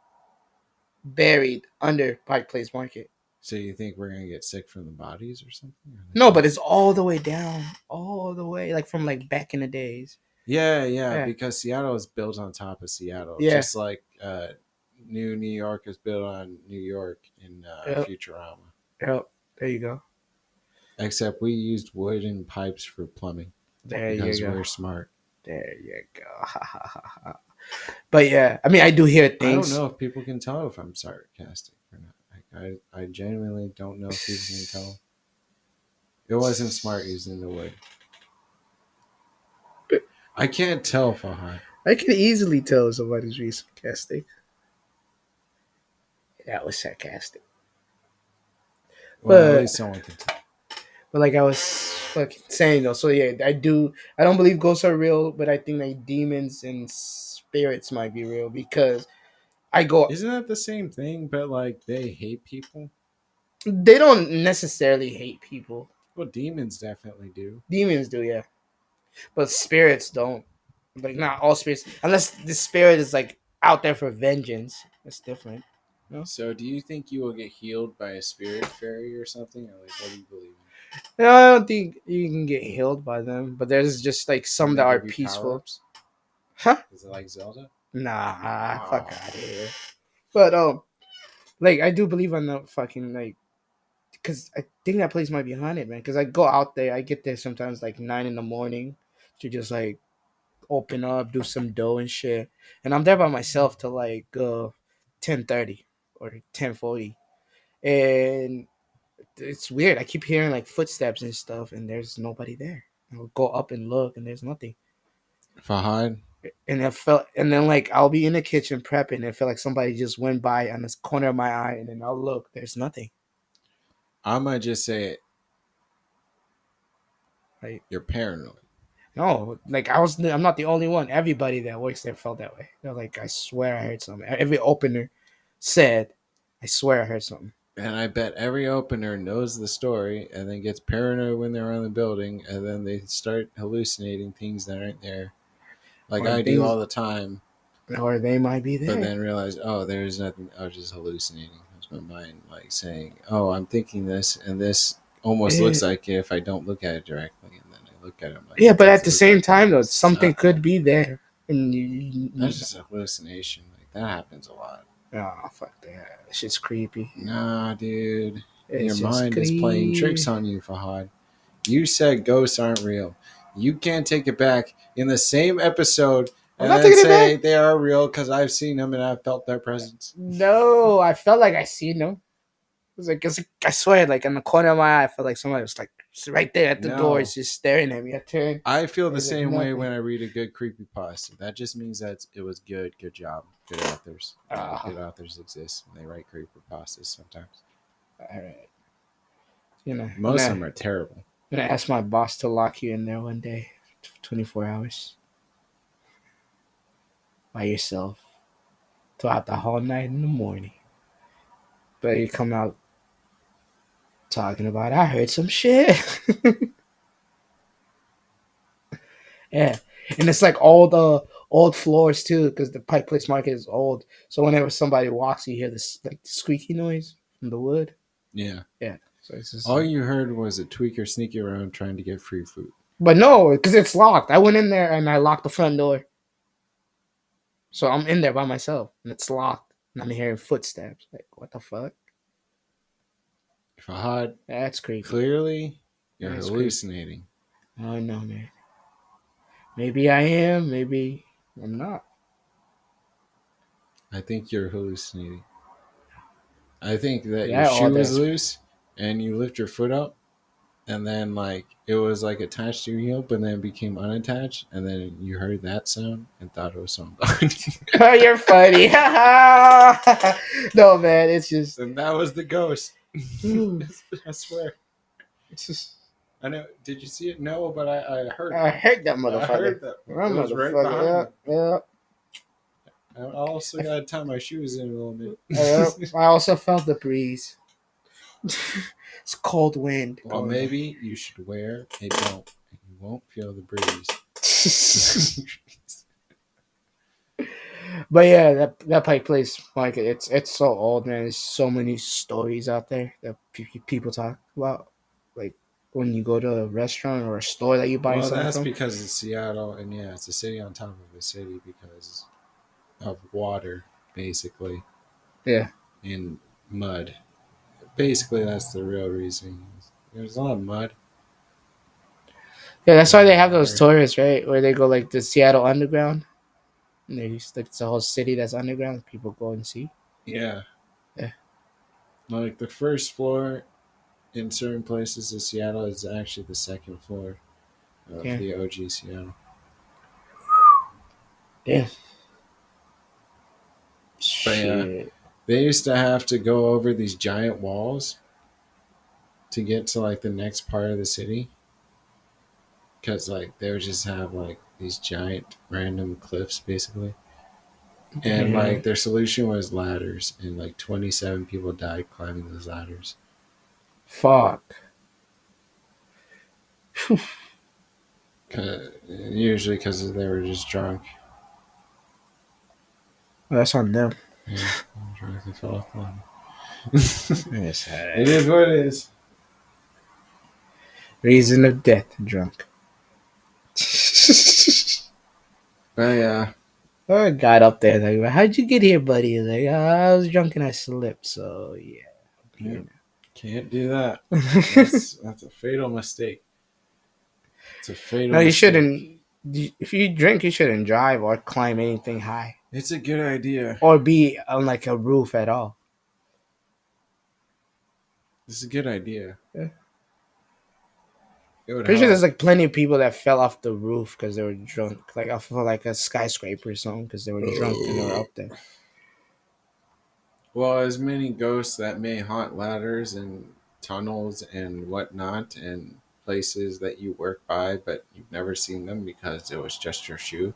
buried under Pike Place Market. So you think we're gonna get sick from the bodies or something? Or the No, but ghosts? it's all the way down, all the way, like from like back in the days. Yeah, Yeah, because Seattle is built on top of Seattle, yeah, just like New York is built on New York in yep, Futurama. yep. There you go. Except we used wood and pipes for plumbing There you because go. we're smart. There you go. But yeah, I mean, I do hear I don't things. know if people can tell if I'm sarcastic or not. I genuinely don't know if people can tell. It wasn't smart using the wood. I can't tell, Fahad. I can easily tell if somebody's being sarcastic. That was sarcastic. Well, at But least someone can tell. like I was fucking saying though, so yeah, I do. I don't believe ghosts are real, but I think like demons and spirits might be real because I go. Isn't that the same thing? But like they hate people. They don't necessarily hate people. Well, demons definitely do. Demons do, yeah, but spirits don't. Like not all spirits, unless the spirit is like out there for vengeance. That's different. No, So, do you think you will get healed by a spirit fairy or something, or like what do you believe in? no, I don't think you can get healed by them. But there's just like Can some they that are give you power peaceful. ups? Huh? Is it like Zelda? Nah, fuck Oh. out of here. But like I do believe on the fucking like, cause I think that place might be haunted, man. Cause I go out there, I get there sometimes like 9 in the morning to just like open up, do some dough and shit, and I'm there by myself till like 10:30 or 10:40, and it's weird. I keep hearing like footsteps and stuff, and there's nobody there. I'll go up and look, and there's nothing. Fahad, And it felt, and then like I'll be in the kitchen prepping, and it felt like somebody just went by on this corner of my eye, and then I'll look, there's nothing. I might just say it. Like, You're paranoid. no, like I'm not the only one. Everybody that works there felt that way. They're like, I swear I heard something. Every opener said, I swear I heard something. And I bet every opener knows the story and then gets paranoid when they're on the building and then they start hallucinating things that aren't there. Like Or I do things, all the time, or they might be but there. then realize, oh, there's nothing. I was just hallucinating. It was my mind like saying, oh, I'm thinking this and this almost Yeah, looks like it if I don't look at it directly. And then I look at it, I'm like, yeah, it but at doesn't the look same like that. time, though, It's something not could that. be there, and That's just a hallucination. Like that happens a lot. oh fuck that, shit's creepy. Nah, dude. Your It's just mind is playing tricks creepy. on you, Fahad. You said ghosts aren't real. You can't take it back in the same episode I'm and not then taking it back. say they are real because I've seen them and I've felt their presence. No, I felt like I seen them. It's like I swear, like in the corner of my eye, I felt like somebody was like right there at the door, No. it's just staring at me. I turned, I feel the there's like same way nothing. when I read a good creepy pasta. That just means that it was good. Good job. Good authors. Ah, Good authors exist and they write creepy pastas sometimes. all right. You know, Most of them are terrible. gonna ask my boss to lock you in there one day, 24 hours by yourself throughout the whole night in the morning. But you come out talking about, I heard some shit. Yeah, and it's like all the old floors too, because the Pike Place Market is old. So whenever somebody walks, you hear this like squeaky noise from the wood. Yeah. Yeah, so it's just All like, you heard was a tweaker sneaking around trying to get free food. but no, because it's locked. I went in there and I locked the front door, so I'm in there by myself and it's locked, and I'm hearing footsteps. Like, what the fuck? Fahad, That's creepy. clearly you're That's creepy. hallucinating. I know, man. Maybe I am. Maybe I'm not. I think you're hallucinating. I think that your Yeah, all shoe was that. loose and you lift your foot up and then like it was like attached to your heel but then it became unattached and then you heard that sound and thought it was something behind you. Oh, you're funny. No, man, it's just. And that was the ghost. Ooh, I swear. it's just. I know. Did you see it? No, but I heard I it. hate that I motherfucker. heard that. That It was right behind motherfucker. me. Yeah, yeah. I also got to tie my shoes in a little bit. I also felt the breeze. It's cold wind Well, going maybe you should wear a belt and you won't feel the breeze. on. But yeah, that Pike Place Market, it's so old, man. There's so many stories out there that people talk about. Like when you go to a restaurant or a store that you're buying Well, something that's from. because it's Seattle, and yeah, it's a city on top of a city because of water, basically, Yeah, and mud. Basically, that's the real reason. There's a lot of mud yeah. That's why and they have those water. tourists, right? Where they go like the Seattle Underground. And there's like it's a whole city that's underground. People go and see. Yeah, Yeah, like the first floor in certain places of Seattle is actually the second floor of yeah, the OG Seattle. yeah. But yeah, Shit. they used to have to go over these giant walls to get to like the next part of the city because like they would just have like these giant random cliffs basically. And Yeah. like their solution was ladders, and like 27 people died climbing those ladders. Fuck. Usually because they were just drunk. Well, that's on them. Yeah, drunk and fell off the ladder. Yes. It is what it is. Reason of death, drunk. But yeah, I got up there like, how'd you get here, buddy? Like, I was drunk and I slipped, so yeah, I'm yeah, here can't do that. now. That's a fatal mistake. It's a fatal No, you mistake. shouldn't. If you drink, you shouldn't drive or climb anything high It's a good idea. or be on like a roof at all. It's a good idea. Yeah. It would Pretty sure there's help. like plenty of people that fell off the roof because they were drunk, like off of like a skyscraper or something because they were drunk and they were up there. Well, as many ghosts that may haunt ladders and tunnels and whatnot, and places that you work by, but you've never seen them because it was just your shoe.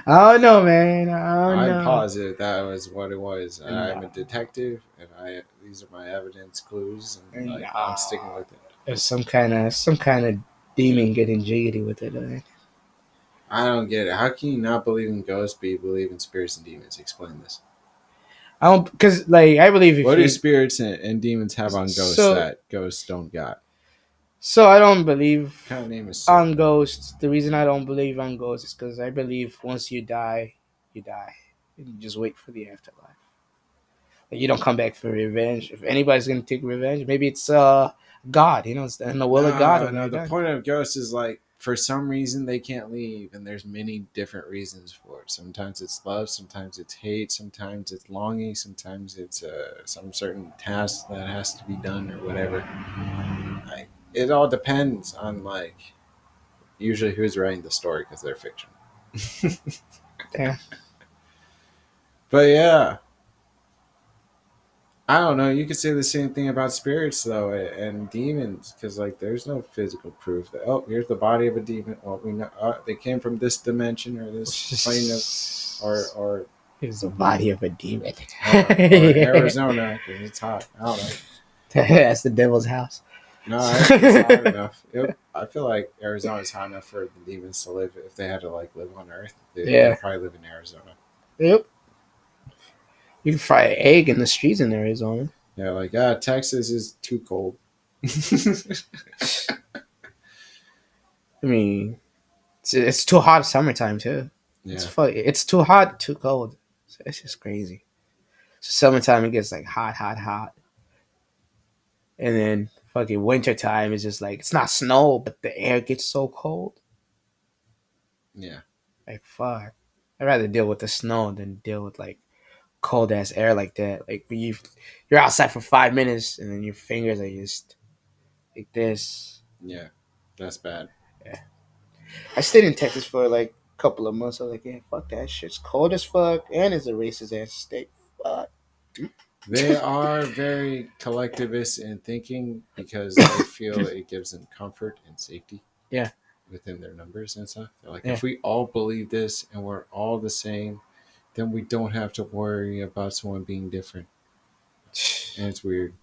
I don't know, man. I don't I'm know. positive that was what it was. I'm No, a detective, and I these are my evidence clues, and like I'm sticking no. with it. There's some kind of demon getting jiggity with it. I don't get it. How can you not believe in ghosts, but you believe in spirits and demons? Explain this. I don't because like I believe if What do you spirits and demons have on ghosts so that ghosts don't got? so I don't believe What kind of name is on Soap? ghosts. The reason I don't believe on ghosts is because I believe once you die, you die. And you just wait for the afterlife. Like, you don't come back for revenge. If anybody's gonna take revenge, maybe it's God. It's in the will of God No, when no. they're The done. point of ghosts is like for some reason they can't leave, and there's many different reasons for it. Sometimes it's love, sometimes it's hate, sometimes it's longing, sometimes it's some certain task that has to be done or whatever. Like it all depends on like usually who's writing the story because they're fiction. Yeah. But yeah, I don't know. You could say the same thing about spirits though, and demons, because like there's no physical proof that here's the body of a demon. Well, we know they came from this dimension or this plane of, or He's the body of a demon. or Arizona because it's hot. I don't know. That's the devil's house. No, it's hot enough. I feel like Arizona is hot enough for the demons to live. If they had to like live on Earth, they'll Yeah. probably live in Arizona. Yep. You can fry an egg in the streets in Arizona. Yeah, like Texas is too cold. I mean, it's too hot summertime too. Yeah, It's too hot, too cold. It's just crazy. Summertime it gets like hot, hot, hot, and then fucking wintertime is just like it's not snow, but the air gets so cold. yeah, Like fuck, I'd rather deal with the snow than deal with like cold ass air like that. Like when you're outside for 5 minutes and then your fingers are just like this. yeah. That's bad. Yeah. I stayed in Texas for like a couple of months. I was like, yeah, fuck that shit's cold as fuck and it's a racist ass state. Fuck. They are very collectivist in thinking because they feel it gives them comfort and safety Yeah, within their numbers and stuff. They're like, yeah. if we all believe this and we're all the same, then we don't have to worry about someone being different. And it's weird.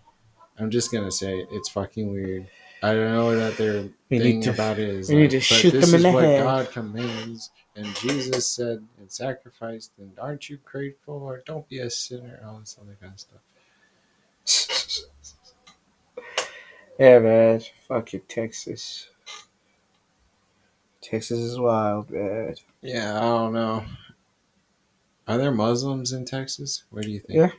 I'm just gonna say it's fucking weird. I don't know what their We need thing to about it is we need like, to but shoot them this in is the what head. God commands, and Jesus said and sacrificed, and aren't you grateful or don't be a sinner, all this other kind of stuff. Yeah, man. Fuck you, Texas. Texas is wild, man. Yeah, I don't know. Are there Muslims in Texas? Where do you think? Yeah.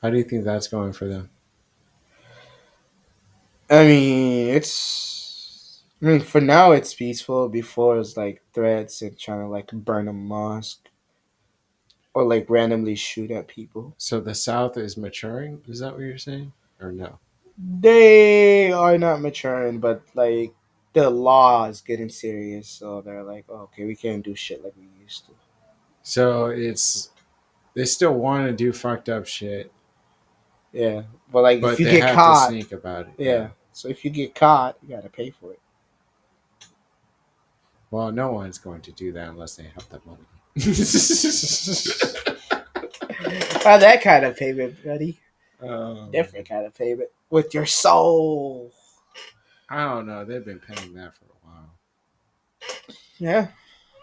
How do you think that's going for them? For now it's peaceful. Before it's like threats and trying to like burn a mosque or like randomly shoot at people. So the South is maturing? Is that what you're saying? Or no? They are not maturing, but like the law is getting serious, so they're like, oh, okay, we can't do shit like we used to. So it's they still want to do fucked up shit, Yeah, but like if but you they get have to caught, sneak about it. Yeah. yeah. So if you get caught, you gotta pay for it. Well, no one's going to do that unless they have the money. Not that kind of payment, buddy. um, Different kind of payment with your soul. I don't know. They've been paying that for a while. Yeah,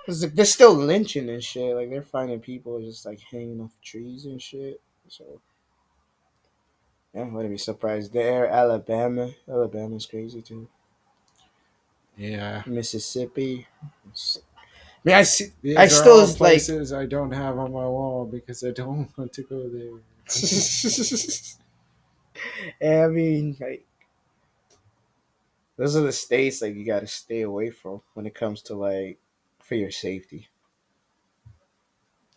'cause they're still lynching and shit. Like they're finding people just like hanging off trees and shit. So yeah, I wouldn't be surprised there. Alabama's crazy too. Yeah. Mississippi. I mean, I These are still all is like. places I don't have on my wall because I don't want to go there. Yeah, I mean, like those are the states like you got to stay away from when it comes to like for your safety.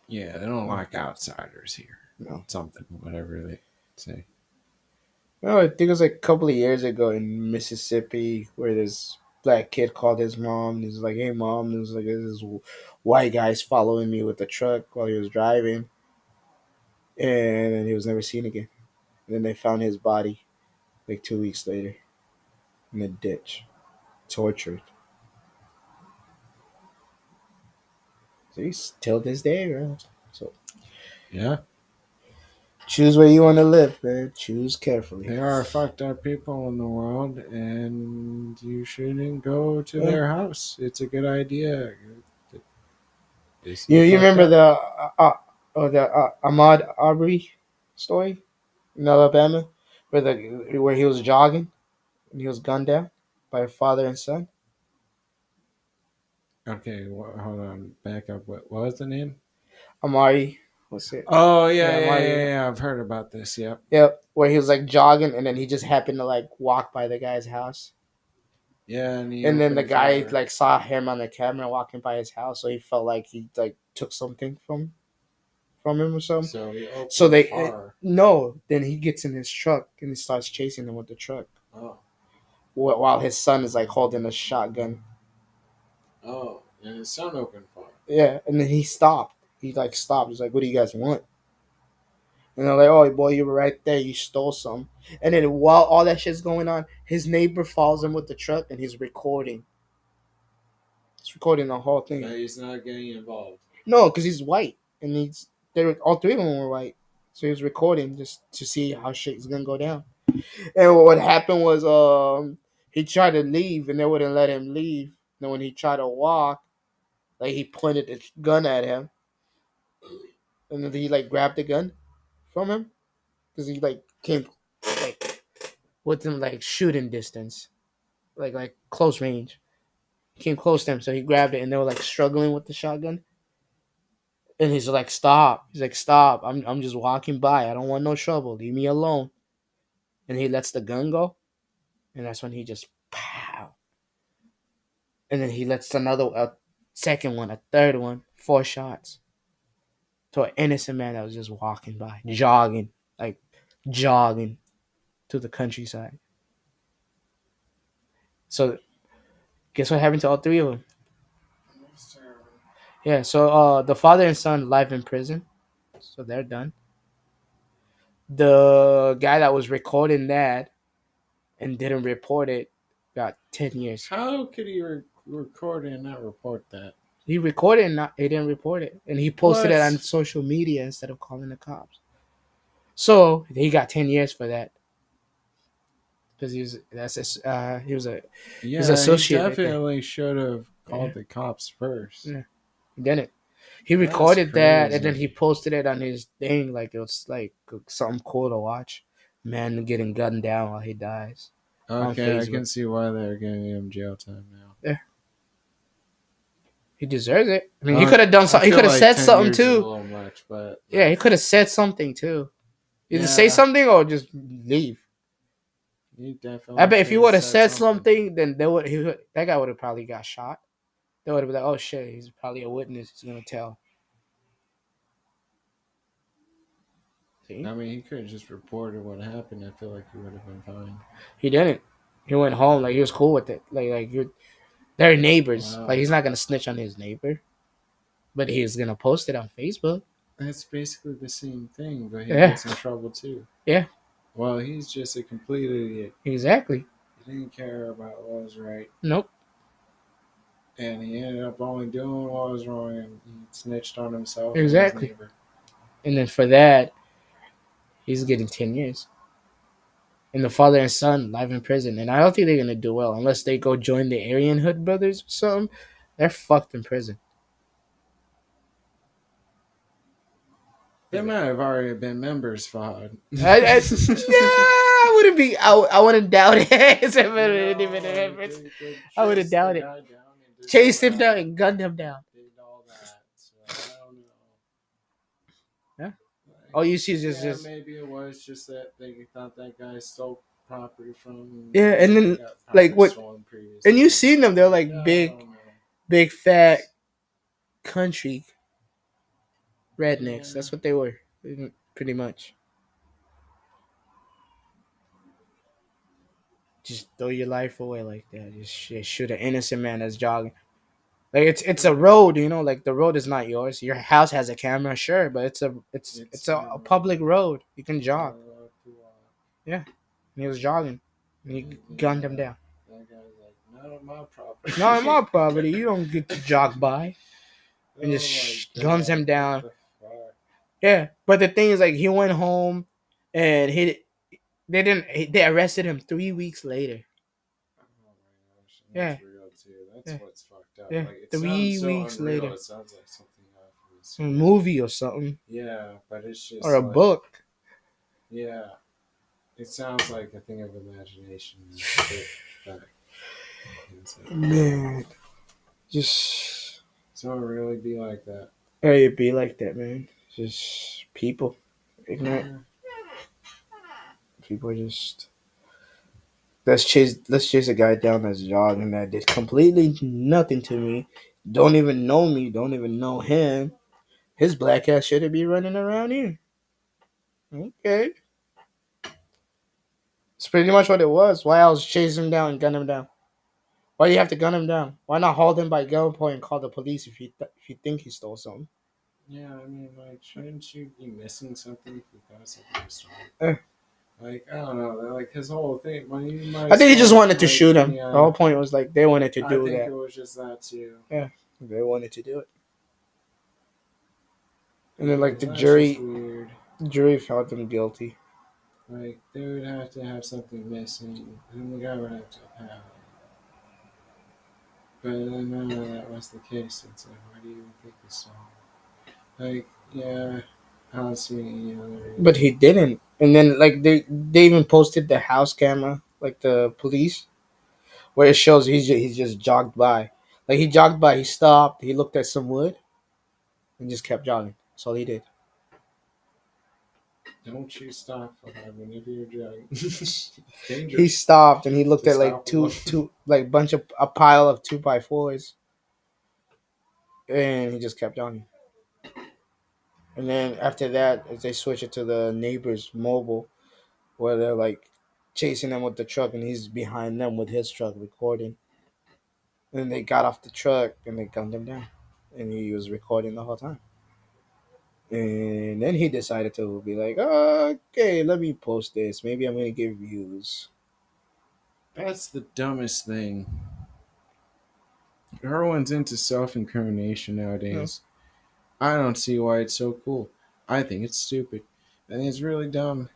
Yeah, they don't like outsiders here. No, Something, whatever they say. no, I think it was like a couple of years ago in Mississippi where this black kid called his mom. And he's like, "Hey, mom," there's like this white guy's following me with the truck while he was driving, and then he was never seen again. And then they found his body. like 2 weeks later in a ditch, tortured. So he's till this day, bro. So Yeah, choose where you want to live, man. Choose carefully. there are fucked up people in the world, and you shouldn't go to Yeah. their house. It's a good idea. They You seem you fucked remember up. the Ahmad Arbery story in Alabama, where he was jogging and he was gunned down by a father and son. Okay, hold on. Back up. What was the name? Amari, what's it? Oh yeah, Yeah, yeah, Amari. yeah, yeah. I've heard about this. Yep. Yep, where he was like jogging and then he just happened to like walk by the guy's house. Yeah, and he And then the opened guy fire. like saw him on the camera walking by his house, so he felt like he like took something from him or something. So he So opened they fire. no. Then he gets in his truck and he starts chasing them with the truck Oh, while his son is like holding a shotgun. oh, and his son opened fire. Yeah, and then he stopped. He like stopped. He's like, "What do you guys want?" And they're like, "Oh boy, you were right there. You stole some." And then while all that shit's going on, his neighbor follows him with the truck and he's recording. He's recording the whole thing. But he's not getting involved. No, because he's white, and they were all three of them were white. So he was recording just to see how shit is gonna go down. And what happened was, he tried to leave, and they wouldn't let him leave. And when he tried to walk, like he pointed the gun at him, and then he like grabbed the gun from him because he like came like within like shooting distance, like close range. He came close to him, so he grabbed it, and they were like struggling with the shotgun. And he's like, "Stop!" He's like, "Stop! I'm just walking by. I don't want no trouble. Leave me alone." And he lets the gun go, and that's when he just pow. And then he lets a second one, a third one, 4 shots to an innocent man that was just walking by, like jogging to the countryside. So guess what happened to all three of them? Yeah. So the father and son live in prison, so they're done. The guy that was recording that and didn't report it got 10 years. How could he record and not report that? He recorded and he didn't report it, and he posted it on What? social media instead of calling the cops. So he got 10 years for that because he was a he's Yeah, he associate right there. definitely should have Yeah, called the cops first. yeah. He didn't. He That's recorded that and then he crazy. posted it on his thing like it was like something cool to watch. Man getting gunned down while he dies on Okay, I Facebook. can see why they're giving him jail time now. Yeah, he deserves it. I mean, he could have done I something. He feel could have like said 10 something years is a too. little much, but Yeah, like, he could have said something too. Either say yeah, something or just leave. he I definitely bet if should he have would have said said something. something, then that guy would have probably got shot. They would have been like, "Oh shit, he's probably a witness. He's gonna tell." See, I mean, he could have just reported what happened. I feel like he would have been fine. he didn't. He went home like he was cool with it. They're neighbors. Like Wow. he's not gonna snitch on his neighbor, but he's gonna post it on Facebook. That's basically the same thing, but he Yeah, gets in trouble too. yeah, Well, he's just a complete idiot. exactly. He didn't care about what was right, Nope, and he ended up only doing what was wrong, and he snitched on himself and his exactly. neighbor. And then for that, he's getting 10 years. And the father and son live in prison, and I don't think they're gonna do well unless they go join the Aryan Hood brothers or something. They're fucked in prison. They might have already been members, Fod. I wouldn't be. I wouldn't doubt it. If it didn't even Like happen. they could I wouldn't chase the doubt it. guy down and did all Chased him that. down and gunned him down. Did all that. So I don't know. Yeah. Like, All you see is yeah, just maybe it was just that they thought that guy stole property from. yeah, and He then got like property what? stolen previously. And you seen them? They're Yeah, like I don't know. big fat country rednecks. Yeah. That's what they were, pretty much. Just throw your life away like that. Just shoot an innocent man that's jogging. Like it's a road, Like the road is not yours. Your house has a camera, sure, but it's It's a public road. You can jog. you're allowed to walk. Yeah, and he was jogging. And he Anything gunned him down. that guy's like, not on my Not on property. my property. You don't get to jog by. And Oh my just guns god, him what down. the fuck? Yeah, but the thing is, like, he went home, and they didn't. They arrested him 3 weeks later. Oh my gosh, and Yeah, that's real too. That's yeah, what's fucked up. yeah. Like it sounds Three so weeks unreal. later, It sounds like something out from a a series. movie or something, Yeah, but it's or just a like, book. yeah, it sounds like a thing of imagination. Bit back. It's like, Man, just so it really be like that. hey, it be like that, man. Just people, ignorant Yeah. people. Just let's chase a guy down that's jogging that did completely nothing to me. Don't even know me. Don't even know him. His black ass shouldn't be running around here. Okay. It's pretty much what it was. Why I was chasing him down and gun him down? Why do you have to gun him down? Why not hold him by gunpoint and call the police if you think he stole something? Yeah, I mean, like, shouldn't you be missing something if you got something to start? Eh. Like, I don't know. Like, his whole thing, well, you might I as think he just well, wanted to like, shoot him. The yeah, whole point was like they wanted to I do think it that. was just that too. Yeah, they wanted to do it, and then Yeah, like the that's just jury, weird. the jury found him guilty. Like, they would have to have something missing, and the guy would have to have it. But then none of that was the case. It's like, why do you even think this song? Like, yeah, I don't see any other But reason. he didn't. And then like they even posted the house camera, like the police, where it shows he's just jogged by. Like he jogged by, he stopped, he looked at some wood, and just kept jogging. That's all he did. Don't you stop whenever you're driving. It's He dangerous stopped and he looked to at like stop alone. two like bunch of a pile of 2x4s, and he just kept jogging. And then after that, as they switch it to the neighbor's mobile, where they're like chasing him with the truck, and he's behind them with his truck recording. And then they got off the truck and they gunned him down, and he was recording the whole time. And then he decided to be like, okay, let me post this. Maybe I'm gonna get views. That's the dumbest thing. Everyone's into self incrimination No. nowadays. I don't see why it's so cool. I think it's stupid. I think it's really dumb.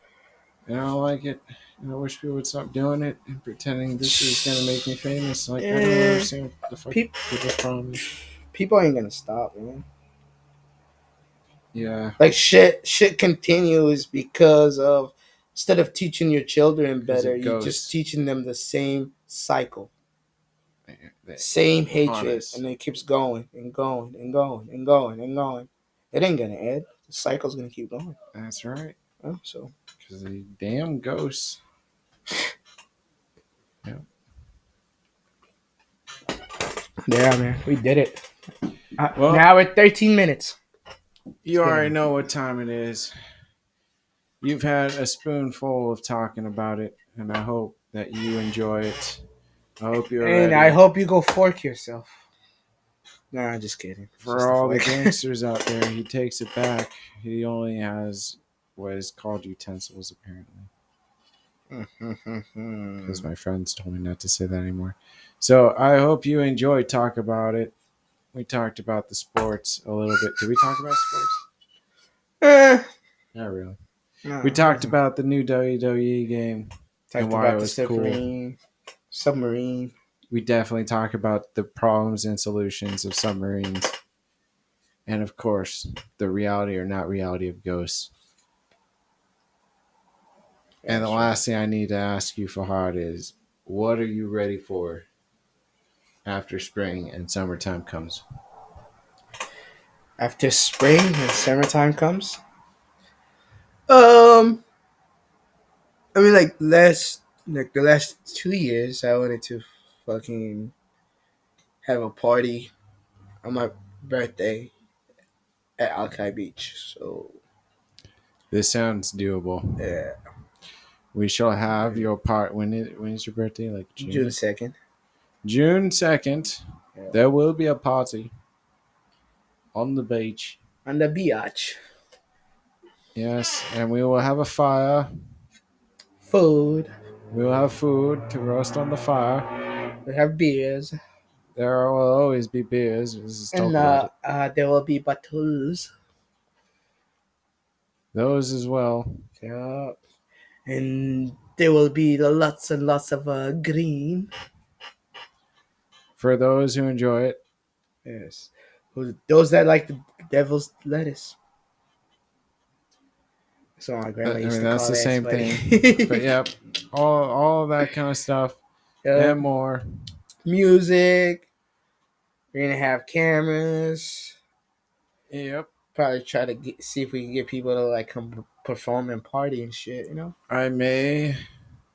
And I don't like it. And I wish people would stop doing it and pretending this is going to make me famous. Like, I don't Eh, understand what the fuck pe- people's problem is. people ain't gonna stop, man. Yeah, Like shit continues because of instead of teaching your children because better, it you just goes. teaching them the same cycle, They, same hatred, honest. and it keeps going and going and going and going and going. It ain't gonna end. The cycle's gonna keep going. That's right. So Because the damn ghosts. Yeah. yeah, man, we did it. Well, Now we're 13 minutes. Let's you get already him. know what time it is. You've had a spoonful of talking about it, and I hope that you enjoy it. I hope you're And I ready. hope you go fork yourself. Nah, just kidding. It's For just a all the fork. gangsters out there, he takes it back. He only has what is called utensils, apparently. Because my friends told me not to say that anymore. So I hope you enjoyed talk about it. We talked about the sports a little bit. Did we talk about sports? Eh, Not really. no, We it talked wasn't. about the new WWE game and Talked why it about the was cool. submarine. We definitely talk about the problems and solutions of submarines. And of course, the reality or not reality of ghosts. And the That's right. last thing I need to ask you, Fahad, is what are you ready for after spring and summertime comes? After spring and summertime comes, um, I mean, like the last 2 years, I wanted to fucking have a party on my birthday at Alki Beach. So This sounds doable. yeah, We shall have your part. When is your birthday? Like June June? 2nd. June 2nd. Yeah. There will be a party on the beach. On the beach, Yes, and we will have a fire. food. We'll have food to roast on the fire. We have beers, There will always be beers. Let's just and talk about it. there will be bottles. Those as well. Yeah. And there will be lots and lots of green. For those who enjoy it. Yes. Those that like the devil's lettuce. So my grandma I used mean, to that's call the that. same But thing. But yep, all of that kind of stuff yeah. and more. Music. We're gonna have cameras. Yep. Probably try to see if we can get people to like come perform and party and shit. I may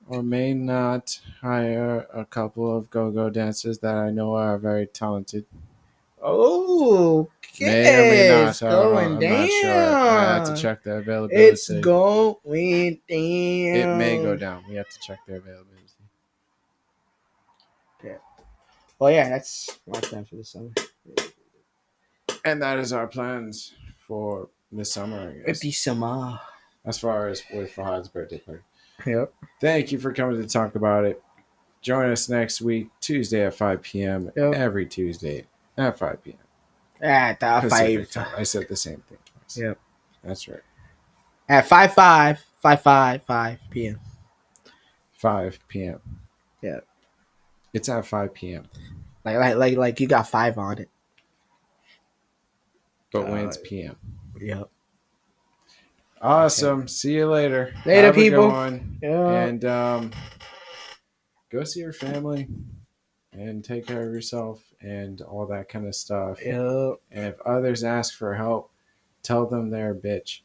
or may not hire a couple of go-go dancers that I know are very talented. May or may Okay, it's not. I don't know. going I'm not sure. I have to down. check the It's availability. going It may go down. down. We have to check the availability. Yeah. Well, yeah, that's my plan for the summer. And that is our plans for this summer, I guess. The summer. As far as with Fahad's birthday party. Yep. Thank you for coming to talk about it. Join us next week, Tuesday at 5 p.m. Yep. Every Tuesday at 5 p.m. At Pacific 5. time. I said the same thing twice. Yep. That's right. At 5 p.m. 5 p.m. Yeah. It's at 5 p.m. Like you got 5 on it. But when it's p.m. Yep. Awesome. See you later. Later, Have a good people. one. Yeah. And go see your family and take care of yourself and all that kind of stuff. Yep. And if others ask for help, tell them they're a bitch.